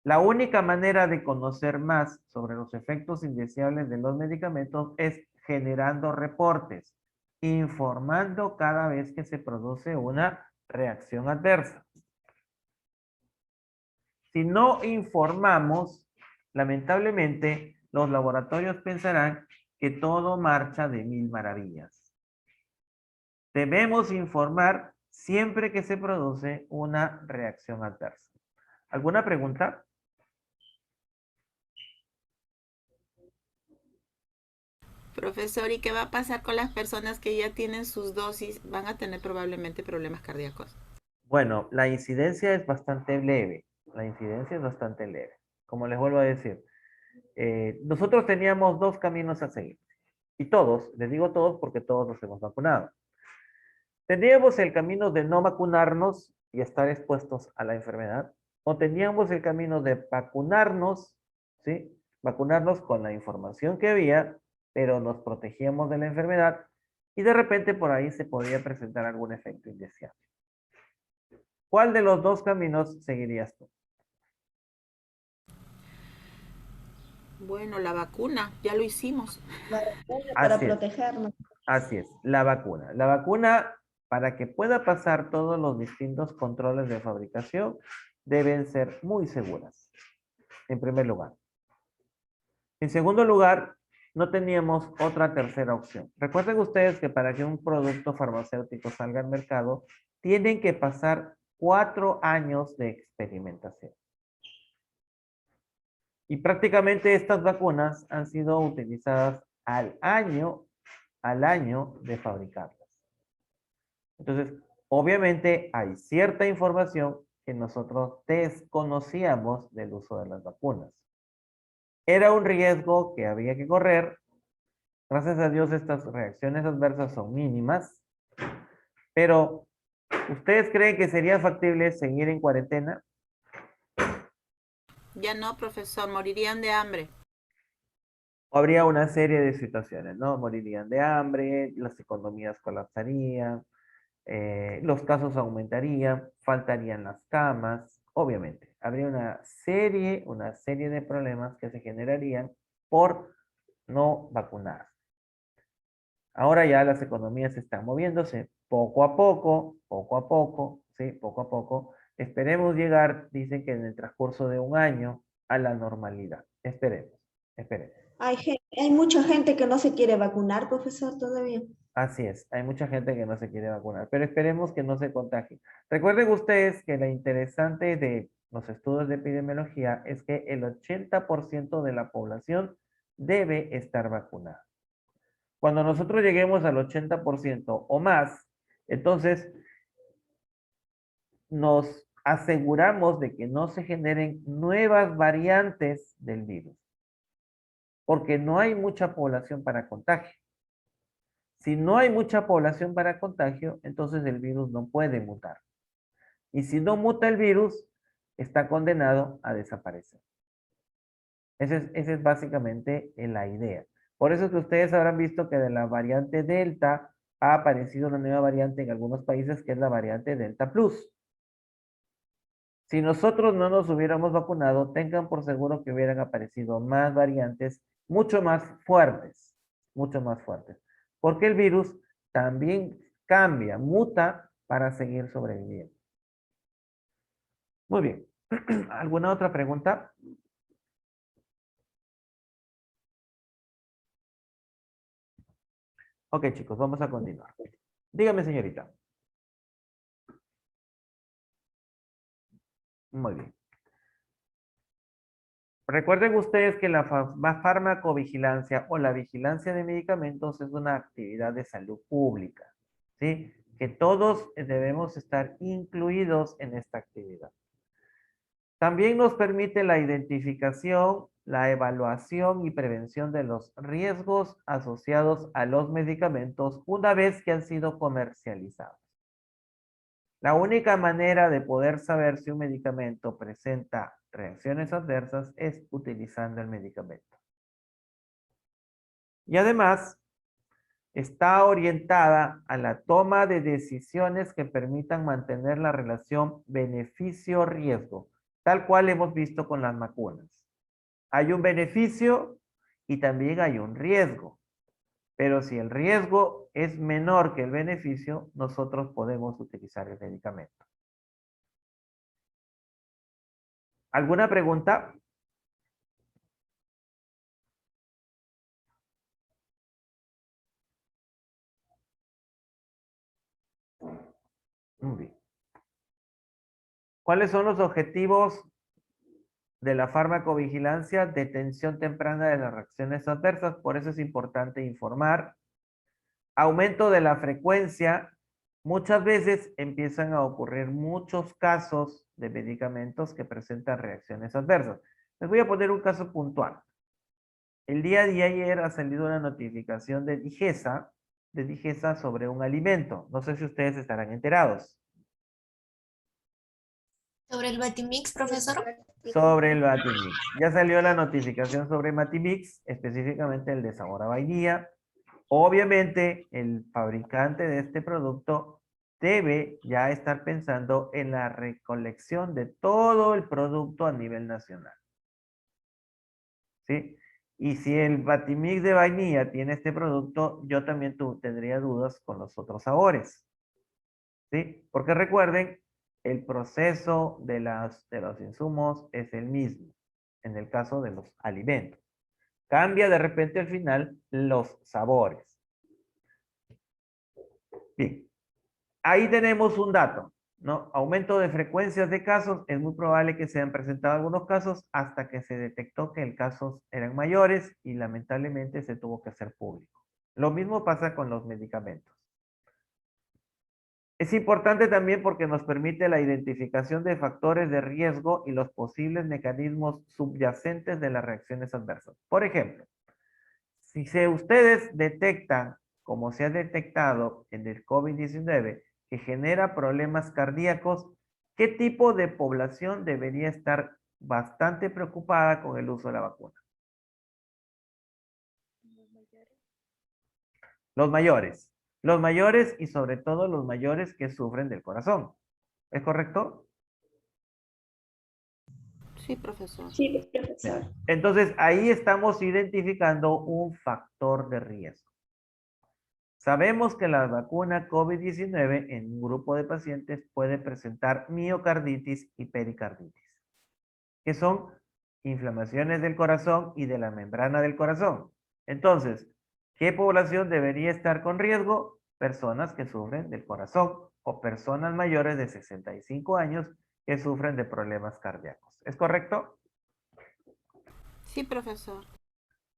La única manera de conocer más sobre los efectos indeseables de los medicamentos es generando reportes, informando cada vez que se produce una reacción adversa. Si no informamos, lamentablemente, los laboratorios pensarán que todo marcha de mil maravillas. Debemos informar siempre que se produce una reacción adversa. ¿Alguna pregunta? Profesor, ¿y qué va a pasar con las personas que ya tienen sus dosis? Van a tener probablemente problemas cardíacos. Bueno, la incidencia es bastante leve. La incidencia es bastante leve. Como les vuelvo a decir, nosotros teníamos 2 caminos a seguir. Y todos, les digo todos porque todos nos hemos vacunado. Teníamos el camino de no vacunarnos y estar expuestos a la enfermedad, o teníamos el camino de vacunarnos, ¿sí? Vacunarnos con la información que había, pero nos protegíamos de la enfermedad y de repente por ahí se podía presentar algún efecto indeseable. ¿Cuál de los 2 caminos seguirías tú? Bueno, la vacuna, ya lo hicimos. La vacuna para Así es. protegernos. Así es, la vacuna. La vacuna, para que pueda pasar todos los distintos controles de fabricación, deben ser muy seguras, en primer lugar. En segundo lugar, no teníamos otra tercera opción. Recuerden ustedes que para que un producto farmacéutico salga al mercado, tienen que pasar 4 años de experimentación. Y prácticamente estas vacunas han sido utilizadas al año de fabricarlas. Entonces, obviamente hay cierta información que nosotros desconocíamos del uso de las vacunas. Era un riesgo que había que correr. Gracias a Dios estas reacciones adversas son mínimas. Pero, ¿ustedes creen que sería factible seguir en cuarentena? Ya no, profesor, morirían de hambre. Habría una serie de situaciones, ¿no? Morirían de hambre, las economías colapsarían, los casos aumentarían, faltarían las camas, obviamente. Habría una serie de problemas que se generarían por no vacunar. Ahora ya las economías están moviéndose poco a poco, ¿sí? Poco a poco. Esperemos llegar, dicen que en el transcurso de un año, a la normalidad. Esperemos, esperemos. Hay mucha gente que no se quiere vacunar, profesor, todavía. Así es, hay mucha gente que no se quiere vacunar, pero esperemos que no se contagie. Recuerden ustedes que lo interesante de los estudios de epidemiología es que el 80% de la población debe estar vacunada. Cuando nosotros lleguemos al 80% o más, entonces nos aseguramos de que no se generen nuevas variantes del virus, porque no hay mucha población para contagio. Si no hay mucha población para contagio, entonces el virus no puede mutar. Y si no muta el virus, está condenado a desaparecer. Esa es básicamente la idea. Por eso es que ustedes habrán visto que de la variante Delta ha aparecido una nueva variante en algunos países que es la variante Delta Plus. Si nosotros no nos hubiéramos vacunado, tengan por seguro que hubieran aparecido más variantes mucho más fuertes, mucho más fuertes. Porque el virus también cambia, muta para seguir sobreviviendo. Muy bien. ¿Alguna otra pregunta? Ok, chicos, vamos a continuar. Dígame, señorita. Muy bien. Recuerden ustedes que la farmacovigilancia o la vigilancia de medicamentos es una actividad de salud pública, ¿sí? Que todos debemos estar incluidos en esta actividad. También nos permite la identificación, la evaluación y prevención de los riesgos asociados a los medicamentos una vez que han sido comercializados. La única manera de poder saber si un medicamento presenta reacciones adversas es utilizando el medicamento. Y además, está orientada a la toma de decisiones que permitan mantener la relación beneficio-riesgo, tal cual hemos visto con las vacunas. Hay un beneficio y también hay un riesgo. Pero si el riesgo es menor que el beneficio, nosotros podemos utilizar el medicamento. ¿Alguna pregunta? Muy bien. ¿Cuáles son los objetivos de la farmacovigilancia? Detención temprana de las reacciones adversas. Por eso es importante informar. Aumento de la frecuencia. Muchas veces empiezan a ocurrir muchos casos de medicamentos que presentan reacciones adversas. Les voy a poner un caso puntual. El día de ayer ha salido una notificación de Digesa sobre un alimento. No sé si ustedes estarán enterados. ¿Sobre el Batimix, profesor? Sobre el Batimix. Ya salió la notificación sobre Batimix, específicamente el de sabor a vainilla. Obviamente, el fabricante de este producto debe ya estar pensando en la recolección de todo el producto a nivel nacional. ¿Sí? Y si el Batimix de vainilla tiene este producto, yo también tendría dudas con los otros sabores. ¿Sí? Porque recuerden, el proceso de los insumos es el mismo, en el caso de los alimentos. Cambia de repente al final los sabores. Bien, ahí tenemos un dato, ¿no? Aumento de frecuencias de casos, es muy probable que se hayan presentado algunos casos hasta que se detectó que los casos eran mayores y lamentablemente se tuvo que hacer público. Lo mismo pasa con los medicamentos. Es importante también porque nos permite la identificación de factores de riesgo y los posibles mecanismos subyacentes de las reacciones adversas. Por ejemplo, si ustedes detectan, como se ha detectado en el COVID-19, que genera problemas cardíacos, ¿qué tipo de población debería estar bastante preocupada con el uso de la vacuna? Los mayores. Los mayores y sobre todo los mayores que sufren del corazón. ¿Es correcto? Sí, profesor. Sí, profesor. Entonces, ahí estamos identificando un factor de riesgo. Sabemos que la vacuna COVID-19 en un grupo de pacientes puede presentar miocarditis y pericarditis, que son inflamaciones del corazón y de la membrana del corazón. Entonces, ¿qué población debería estar con riesgo? Personas que sufren del corazón o personas mayores de 65 años que sufren de problemas cardíacos. ¿Es correcto? Sí, profesor.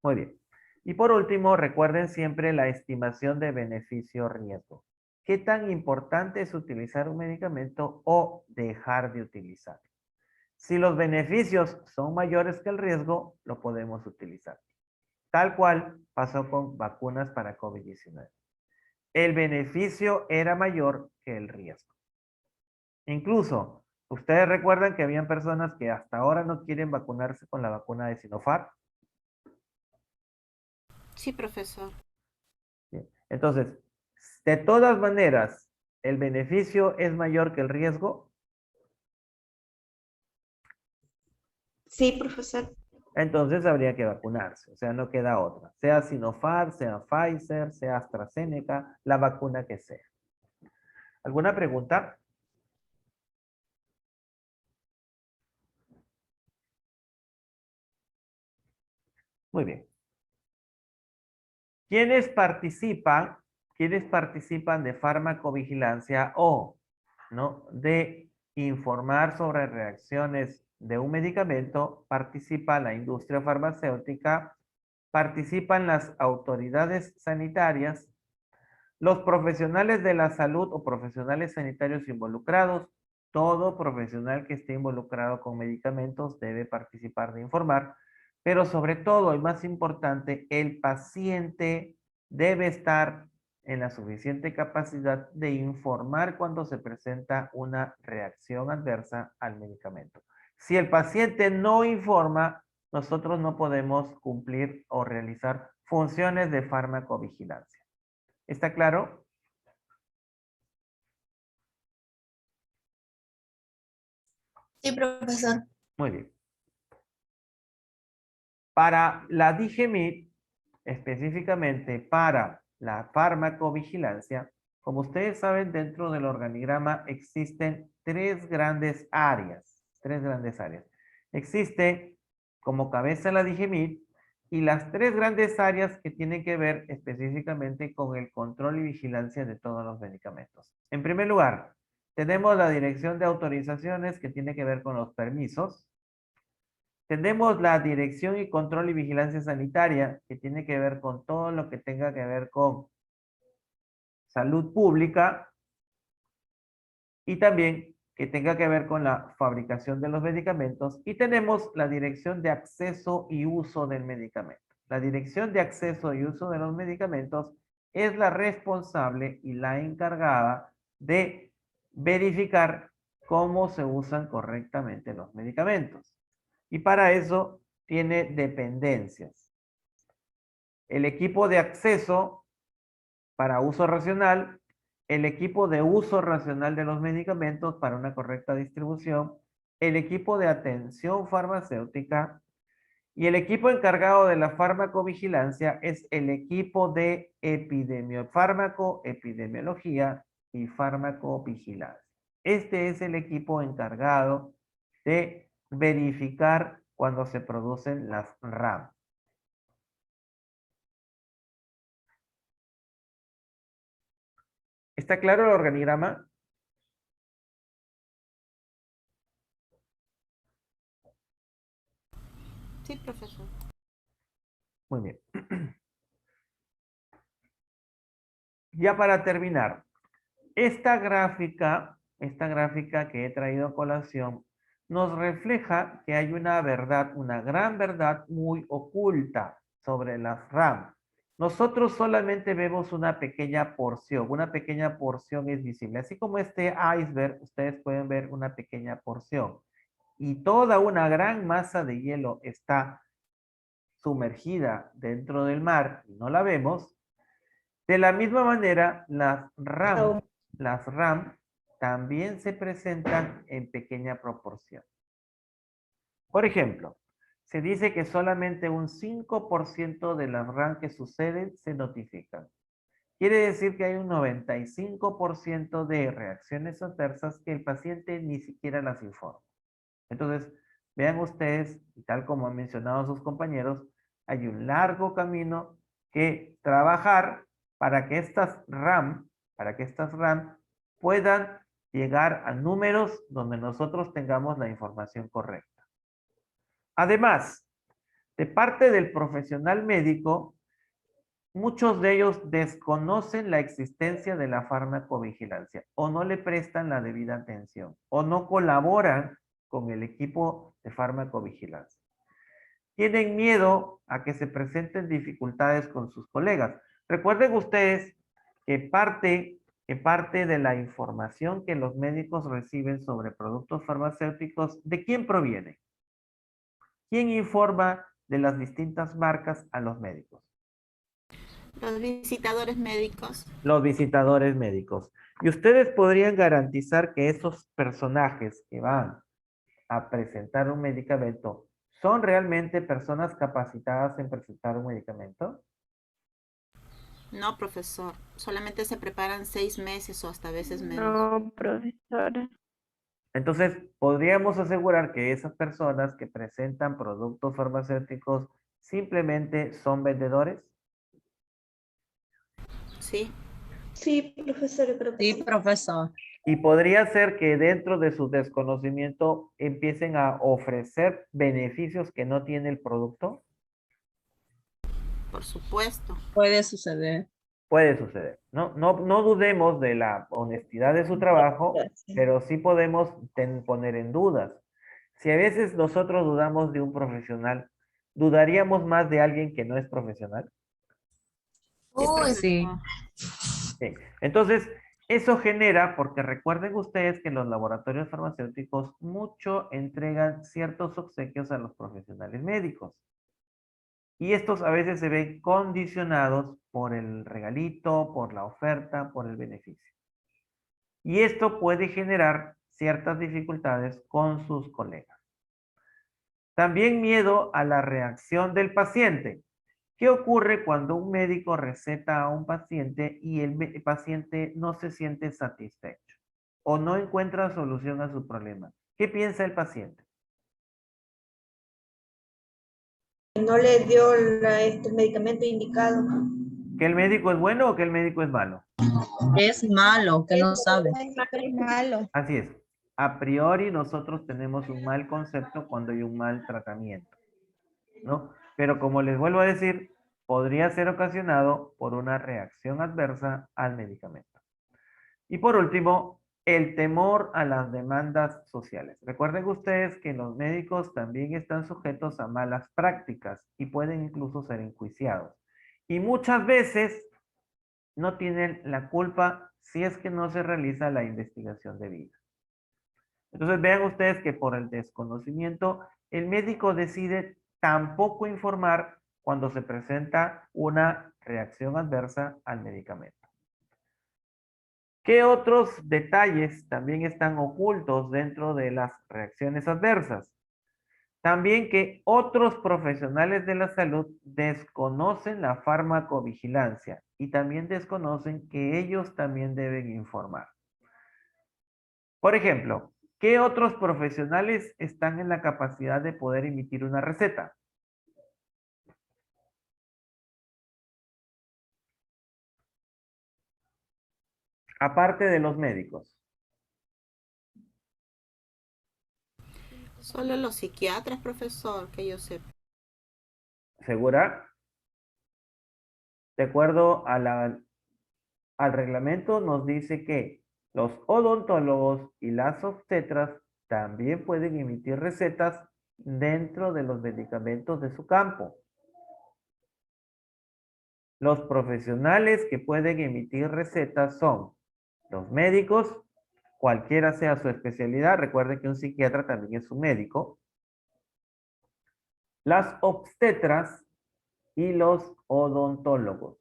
Muy bien. Y por último, recuerden siempre la estimación de beneficio-riesgo. ¿Qué tan importante es utilizar un medicamento o dejar de utilizarlo? Si los beneficios son mayores que el riesgo, lo podemos utilizar. Tal cual pasó con vacunas para COVID-19. El beneficio era mayor que el riesgo. Incluso, ustedes recuerdan que habían personas que hasta ahora no quieren vacunarse con la vacuna de Sinopharm. Sí, profesor. Bien. Entonces, de todas maneras, ¿el beneficio es mayor que el riesgo? Sí, profesor. Entonces habría que vacunarse, o sea, no queda otra. Sea Sinopharm, sea Pfizer, sea AstraZeneca, la vacuna que sea. ¿Alguna pregunta? Muy bien. ¿Quiénes participan? ¿Quiénes participan de farmacovigilancia o no de informar sobre reacciones de un medicamento? Participa la industria farmacéutica, participan las autoridades sanitarias, los profesionales de la salud o profesionales sanitarios involucrados. Todo profesional que esté involucrado con medicamentos debe participar de informar, pero sobre todo y más importante, el paciente debe estar en la suficiente capacidad de informar cuando se presenta una reacción adversa al medicamento. Si el paciente no informa, nosotros no podemos cumplir o realizar funciones de farmacovigilancia. ¿Está claro? Sí, profesor. Muy bien. Para la DIGEMIT, específicamente para la farmacovigilancia, como ustedes saben, dentro del organigrama existen tres grandes áreas. Existe como cabeza la DIGEMIT y las tres grandes áreas que tienen que ver específicamente con el control y vigilancia de todos los medicamentos. En primer lugar, tenemos la dirección de autorizaciones que tiene que ver con los permisos. Tenemos la dirección y control y vigilancia sanitaria, que tiene que ver con todo lo que tenga que ver con salud pública y también que tenga que ver con la fabricación de los medicamentos. Y tenemos la dirección de acceso y uso del medicamento. La dirección de acceso y uso de los medicamentos es la responsable y la encargada de verificar cómo se usan correctamente los medicamentos. Y para eso tiene dependencias. El equipo de acceso para uso racional, el equipo de uso racional de los medicamentos para una correcta distribución, el equipo de atención farmacéutica y el equipo encargado de la farmacovigilancia es el equipo de epidemiología y farmacovigilancia. Este es el equipo encargado de verificar cuando se producen las RAM. ¿Está claro el organigrama? Sí, profesor. Muy bien. Ya para terminar, esta gráfica que he traído a colación, nos refleja que hay una verdad, una gran verdad muy oculta sobre las RAM. Nosotros solamente vemos una pequeña porción es visible. Así como este iceberg, ustedes pueden ver una pequeña porción. Y toda una gran masa de hielo está sumergida dentro del mar y no la vemos. De la misma manera, las RAM también se presentan en pequeña proporción. Por ejemplo, se dice que solamente un 5% de las RAM que suceden se notifican. quiere decir que hay un 95% de reacciones adversas que el paciente ni siquiera las informa. Entonces, vean ustedes, y tal como han mencionado sus compañeros, hay un largo camino que trabajar para que estas RAM puedan llegar a números donde nosotros tengamos la información correcta. Además, de parte del profesional médico, muchos de ellos desconocen la existencia de la farmacovigilancia o no le prestan la debida atención o no colaboran con el equipo de farmacovigilancia. Tienen miedo a que se presenten dificultades con sus colegas. Recuerden ustedes que parte de la información que los médicos reciben sobre productos farmacéuticos, ¿de quién proviene? ¿Quién informa de las distintas marcas a los médicos? Los visitadores médicos. Los visitadores médicos. Y ustedes podrían garantizar que esos personajes que van a presentar un medicamento son realmente personas capacitadas en presentar un medicamento. No, profesor. Solamente se preparan 6 meses o hasta veces menos. No, profesora. Entonces, podríamos asegurar que esas personas que presentan productos farmacéuticos simplemente son vendedores. Sí. Sí, profesor, yo creo que Sí, sí. profesor. Y podría ser que dentro de su desconocimiento empiecen a ofrecer beneficios que no tiene el producto. Por supuesto. Puede suceder. Puede suceder. No dudemos de la honestidad de su trabajo, pero sí podemos poner en dudas. Si a veces nosotros dudamos de un profesional, ¿dudaríamos más de alguien que no es profesional? Uy, sí. Sí. Entonces, eso genera, porque recuerden ustedes que los laboratorios farmacéuticos mucho entregan ciertos obsequios a los profesionales médicos. Y estos a veces se ven condicionados por el regalito, por la oferta, por el beneficio. Y esto puede generar ciertas dificultades con sus colegas. También miedo a la reacción del paciente. ¿Qué ocurre cuando un médico receta a un paciente y el paciente no se siente satisfecho o no encuentra solución a su problema? ¿Qué piensa el paciente? No le dio el medicamento indicado. ¿Que el médico es bueno o que el médico es malo? Es malo, que no sabe. Es malo. Así es. A priori nosotros tenemos un mal concepto cuando hay un mal tratamiento, ¿no? Pero como les vuelvo a decir, podría ser ocasionado por una reacción adversa al medicamento. Y por último, el temor a las demandas sociales. Recuerden ustedes que los médicos también están sujetos a malas prácticas y pueden incluso ser enjuiciados. Y muchas veces no tienen la culpa si es que no se realiza la investigación debida. Entonces vean ustedes que por el desconocimiento, el médico decide tampoco informar cuando se presenta una reacción adversa al medicamento. ¿Qué otros detalles también están ocultos dentro de las reacciones adversas? También que otros profesionales de la salud desconocen la farmacovigilancia y también desconocen que ellos también deben informar. Por ejemplo, ¿qué otros profesionales están en la capacidad de poder emitir una receta? Aparte de los médicos. Solo los psiquiatras, profesor, que yo sepa. ¿Segura? De acuerdo a al reglamento nos dice que los odontólogos y las obstetras también pueden emitir recetas dentro de los medicamentos de su campo. Los profesionales que pueden emitir recetas son los médicos, cualquiera sea su especialidad. Recuerden que un psiquiatra también es un médico. Las obstetras y los odontólogos.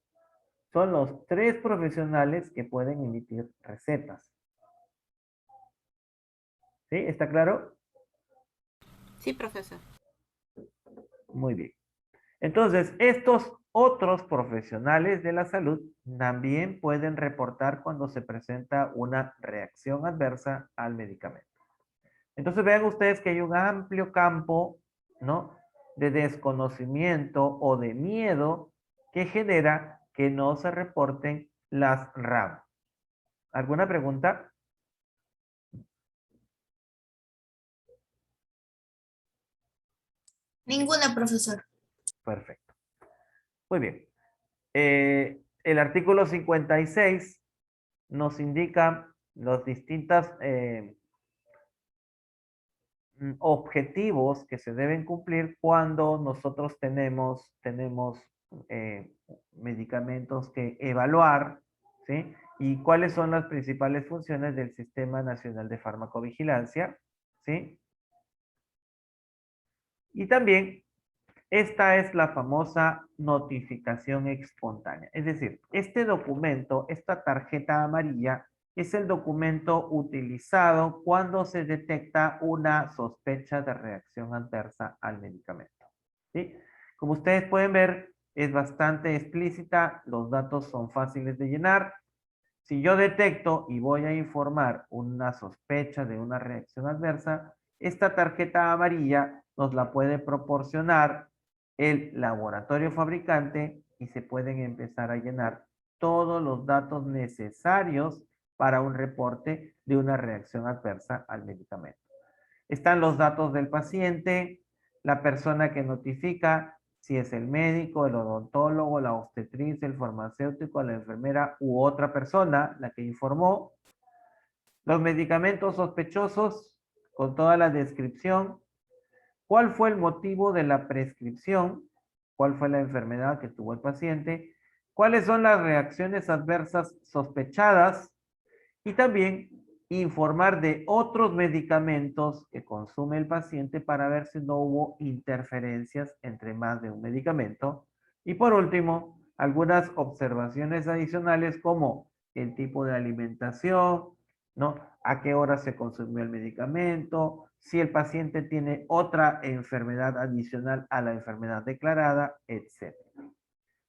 Son los 3 profesionales que pueden emitir recetas. ¿Sí? ¿Está claro? Sí, profesor. Muy bien. Entonces, estos otros profesionales de la salud también pueden reportar cuando se presenta una reacción adversa al medicamento. Entonces vean ustedes que hay un amplio campo, ¿no?, de desconocimiento o de miedo que genera que no se reporten las RAM. ¿Alguna pregunta? Ninguna, profesor. Perfecto. Muy bien. El artículo 56 nos indica los distintos objetivos que se deben cumplir cuando nosotros tenemos medicamentos que evaluar, ¿sí? Y cuáles son las principales funciones del Sistema Nacional de Farmacovigilancia, ¿sí? Y también esta es la famosa notificación espontánea. Es decir, este documento, esta tarjeta amarilla, es el documento utilizado cuando se detecta una sospecha de reacción adversa al medicamento. ¿Sí? Como ustedes pueden ver, es bastante explícita, los datos son fáciles de llenar. Si yo detecto y voy a informar una sospecha de una reacción adversa, esta tarjeta amarilla nos la puede proporcionar el laboratorio fabricante y se pueden empezar a llenar todos los datos necesarios para un reporte de una reacción adversa al medicamento. Están los datos del paciente, la persona que notifica, si es el médico, el odontólogo, la obstetriz, el farmacéutico, la enfermera u otra persona, la que informó, los medicamentos sospechosos con toda la descripción, cuál fue el motivo de la prescripción, cuál fue la enfermedad que tuvo el paciente, cuáles son las reacciones adversas sospechadas y también informar de otros medicamentos que consume el paciente para ver si no hubo interferencias entre más de un medicamento. Y por último, algunas observaciones adicionales como el tipo de alimentación, ¿no? A qué hora se consumió el medicamento, si el paciente tiene otra enfermedad adicional a la enfermedad declarada, etc.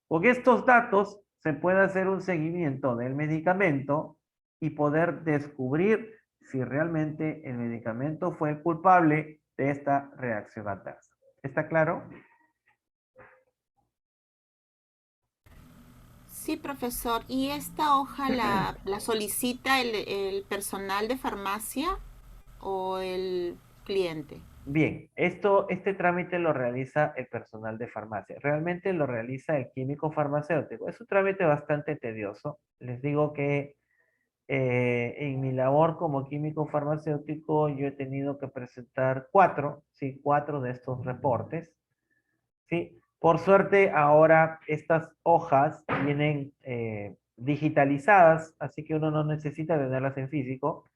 Con estos datos se puede hacer un seguimiento del medicamento y poder descubrir si realmente el medicamento fue el culpable de esta reacción adversa. ¿Está claro? Sí, profesor. ¿Y esta hoja la solicita el personal de farmacia o el cliente? Bien, este trámite lo realiza el personal de farmacia. Realmente lo realiza el químico farmacéutico. Es un trámite bastante tedioso. Les digo que en mi labor como químico farmacéutico yo he tenido que presentar cuatro de estos reportes. ¿Sí? Por suerte ahora estas hojas vienen digitalizadas, así que uno no necesita tenerlas en físico,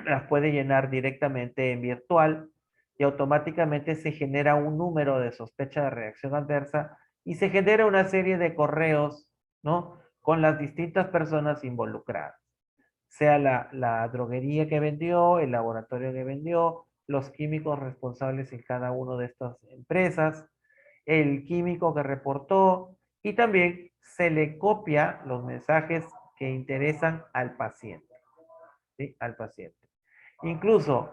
las puede llenar directamente en virtual y automáticamente se genera un número de sospecha de reacción adversa y se genera una serie de correos, ¿no?, con las distintas personas involucradas, sea la droguería que vendió, el laboratorio que vendió, los químicos responsables en cada una de estas empresas, el químico que reportó y también se le copia los mensajes que interesan al paciente, ¿sí? Al paciente. Incluso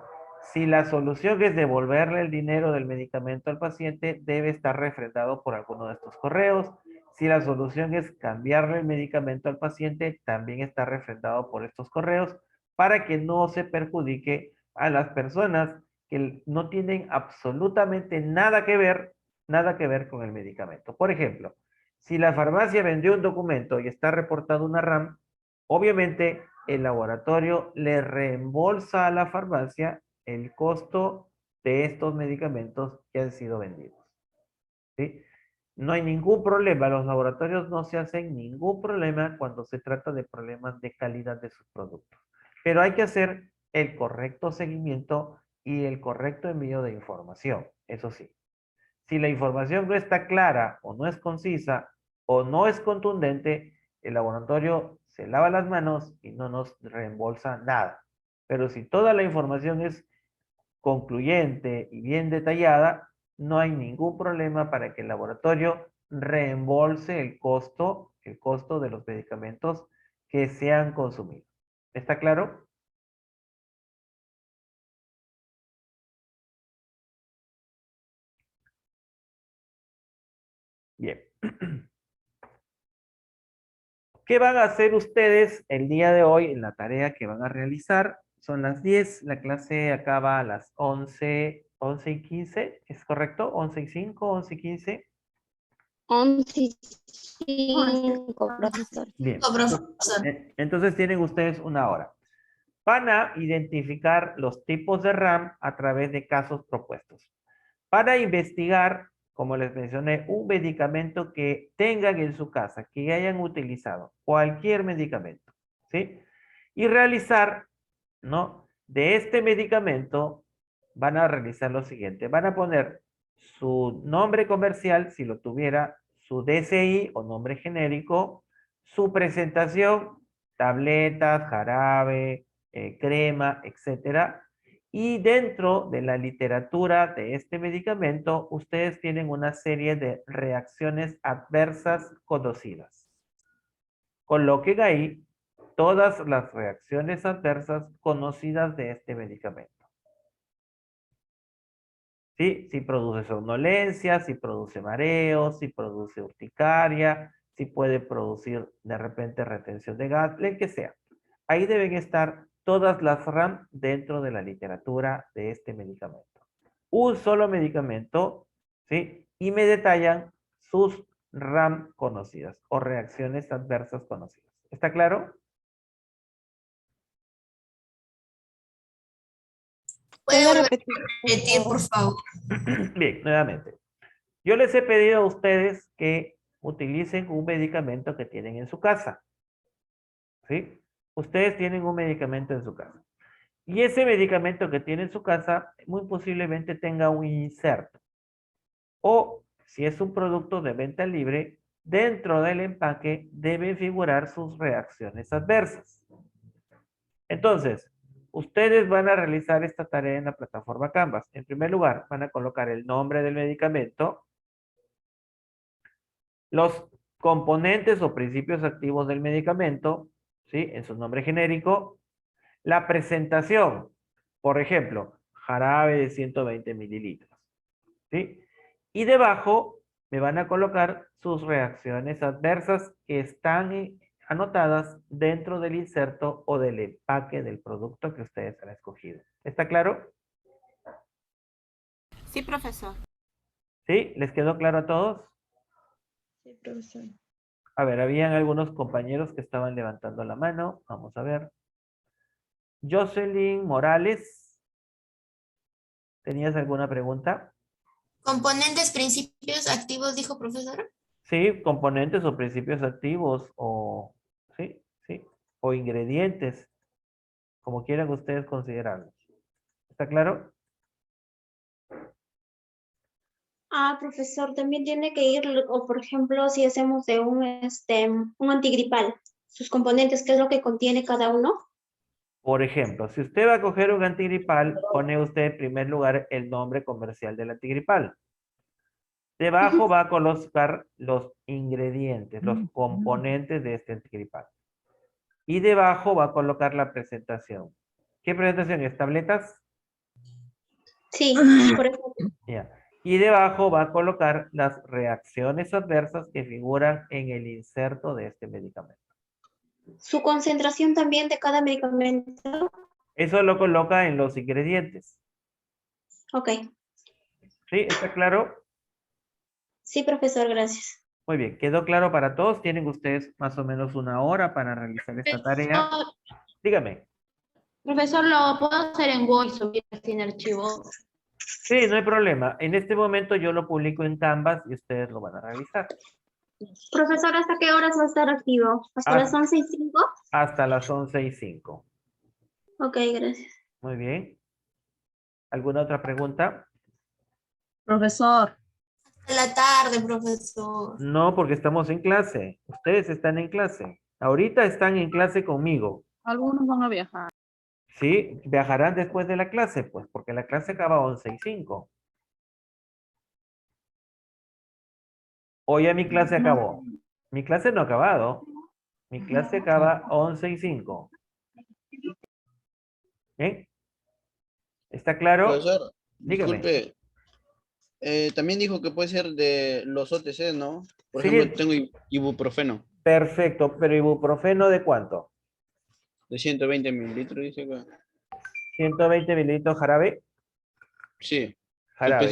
si la solución es devolverle el dinero del medicamento al paciente, debe estar refrendado por alguno de estos correos. Si la solución es cambiarle el medicamento al paciente, también está refrendado por estos correos para que no se perjudique a las personas que no tienen absolutamente nada que ver con el medicamento. Por ejemplo, si la farmacia vendió un documento y está reportado una RAM, obviamente el laboratorio le reembolsa a la farmacia el costo de estos medicamentos que han sido vendidos. ¿Sí? No hay ningún problema, los laboratorios no se hacen ningún problema cuando se trata de problemas de calidad de sus productos. Pero hay que hacer el correcto seguimiento y el correcto envío de información, eso sí. Si la información no está clara o no es concisa o no es contundente, el laboratorio se lava las manos y no nos reembolsa nada. Pero si toda la información es concluyente y bien detallada, no hay ningún problema para que el laboratorio reembolse el costo de los medicamentos que se han consumido. ¿Está claro? Bien. ¿Qué van a hacer ustedes el día de hoy en la tarea que van a realizar? Son las 10, la clase acaba a las 11:15, ¿es correcto? 11:05, 11:15. 11:05, profesor. Bien, No, profesor. entonces tienen ustedes una hora. Van a identificar los tipos de RAM a través de casos propuestos. Para investigar, como les mencioné, un medicamento que tengan en su casa, que hayan utilizado, cualquier medicamento, ¿sí? Y realizar, ¿no? De este medicamento van a realizar lo siguiente. Van a poner su nombre comercial, si lo tuviera, su DCI o nombre genérico, su presentación, tabletas, jarabe, crema, etcétera. Y dentro de la literatura de este medicamento, ustedes tienen una serie de reacciones adversas conocidas. Coloquen ahí todas las reacciones adversas conocidas de este medicamento. ¿Sí? Si produce somnolencia, si produce mareos, si produce urticaria, si puede producir de repente retención de gas, el que sea. Ahí deben estar todas las RAM dentro de la literatura de este medicamento. Un solo medicamento, ¿sí? Y me detallan sus RAM conocidas o reacciones adversas conocidas. ¿Está claro? ¿Puede volver a repetir, por favor? Bien, nuevamente. Yo les he pedido a ustedes que utilicen un medicamento que tienen en su casa. ¿Sí? Ustedes tienen un medicamento en su casa. Y ese medicamento que tiene en su casa muy posiblemente tenga un inserto. O si es un producto de venta libre, dentro del empaque deben figurar sus reacciones adversas. Entonces, ustedes van a realizar esta tarea en la plataforma Canvas. En primer lugar, van a colocar el nombre del medicamento, los componentes o principios activos del medicamento, ¿sí? En su nombre genérico, la presentación, por ejemplo, jarabe de 120 mililitros, ¿sí? Y debajo me van a colocar sus reacciones adversas que están anotadas dentro del inserto o del empaque del producto que ustedes han escogido. ¿Está claro? Sí, profesor. ¿Sí? ¿Les quedó claro a todos? Sí, profesor. A ver, habían algunos compañeros que estaban levantando la mano. Vamos a ver. Jocelyn Morales, ¿tenías alguna pregunta? Componentes, principios activos, dijo profesor. Sí, componentes o principios activos o, sí, sí, o ingredientes, como quieran ustedes considerarlos. ¿Está claro? Profesor, también tiene que ir, o por ejemplo, si hacemos de un antigripal, sus componentes, ¿qué es lo que contiene cada uno? Por ejemplo, si usted va a coger un antigripal, pone usted en primer lugar el nombre comercial del antigripal. Debajo va a colocar los ingredientes, los componentes de este antigripal. Y debajo va a colocar la presentación. ¿Qué presentación es? ¿Tabletas? Sí, por eso. Ya. Y debajo va a colocar las reacciones adversas que figuran en el inserto de este medicamento. Su concentración también de cada medicamento. Eso lo coloca en los ingredientes. Ok. ¿Sí? ¿Está claro? Sí, profesor, gracias. Muy bien. ¿Quedó claro para todos? Tienen ustedes más o menos una hora para realizar esta tarea. Dígame. Profesor, ¿lo puedo hacer en Word y subir sin archivo? Sí, no hay problema. En este momento yo lo publico en Canvas y ustedes lo van a realizar. Profesor, ¿hasta qué horas va a estar activo? ¿Hasta las 11:05? Hasta las 11:05. Ok, gracias. Muy bien. ¿Alguna otra pregunta? Profesor, A la tarde, profesor. No, porque estamos en clase. Ustedes están en clase. Ahorita están en clase conmigo. algunos van a viajar. ¿Sí? Viajarán después de la clase, pues, porque la clase acaba a 11:05. ¿O ya mi clase acabó? Mi clase no ha acabado. Mi clase acaba 11:05. ¿Bien? ¿Está claro? Profesor, Dígame. disculpe, también dijo que puede ser de los OTC, ¿no? Por Sí. ejemplo, tengo ibuprofeno Perfecto, pero ibuprofeno ¿de cuánto? de 120 mililitros, dice acá. 120 mililitros jarabe. Sí, Jarabe.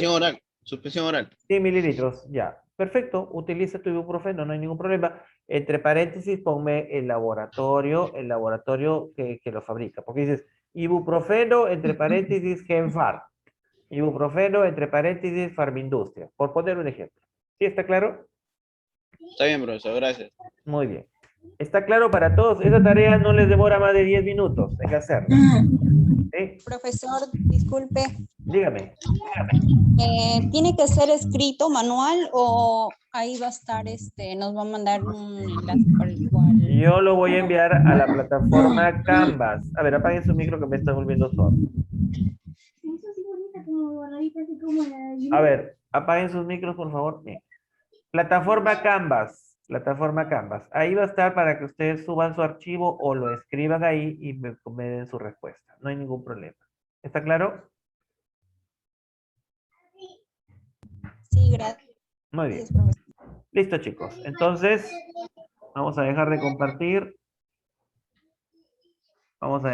suspensión oral. 100 mililitros, ya. Perfecto, utiliza tu ibuprofeno, no hay ningún problema. Entre paréntesis, ponme el laboratorio que lo fabrica. Porque dices, ibuprofeno, entre paréntesis, Genfar. Ibuprofeno, entre paréntesis, Farmindustria. Por poner un ejemplo. ¿Sí está claro? Está bien, profesor, gracias. Muy bien. ¿Está claro para todos? Esa tarea no les demora más de 10 minutos. Hay que hacerla. ¿Sí? Profesor, disculpe, Dígame. ¿tiene que ser escrito, manual o ahí va a estar, nos va a mandar un enlace por el cual? Yo lo voy a enviar a la plataforma Canvas. A ver, apaguen su micro que me está volviendo sordo. A ver, apaguen sus micros, por favor. Bien. Plataforma Canvas. Plataforma Canvas. Ahí va a estar para que ustedes suban su archivo o lo escriban ahí y me den su respuesta. No hay ningún problema. ¿Está claro? Sí, gracias. Muy bien. Profesor. Listo, chicos. Entonces, vamos a dejar de compartir. Vamos a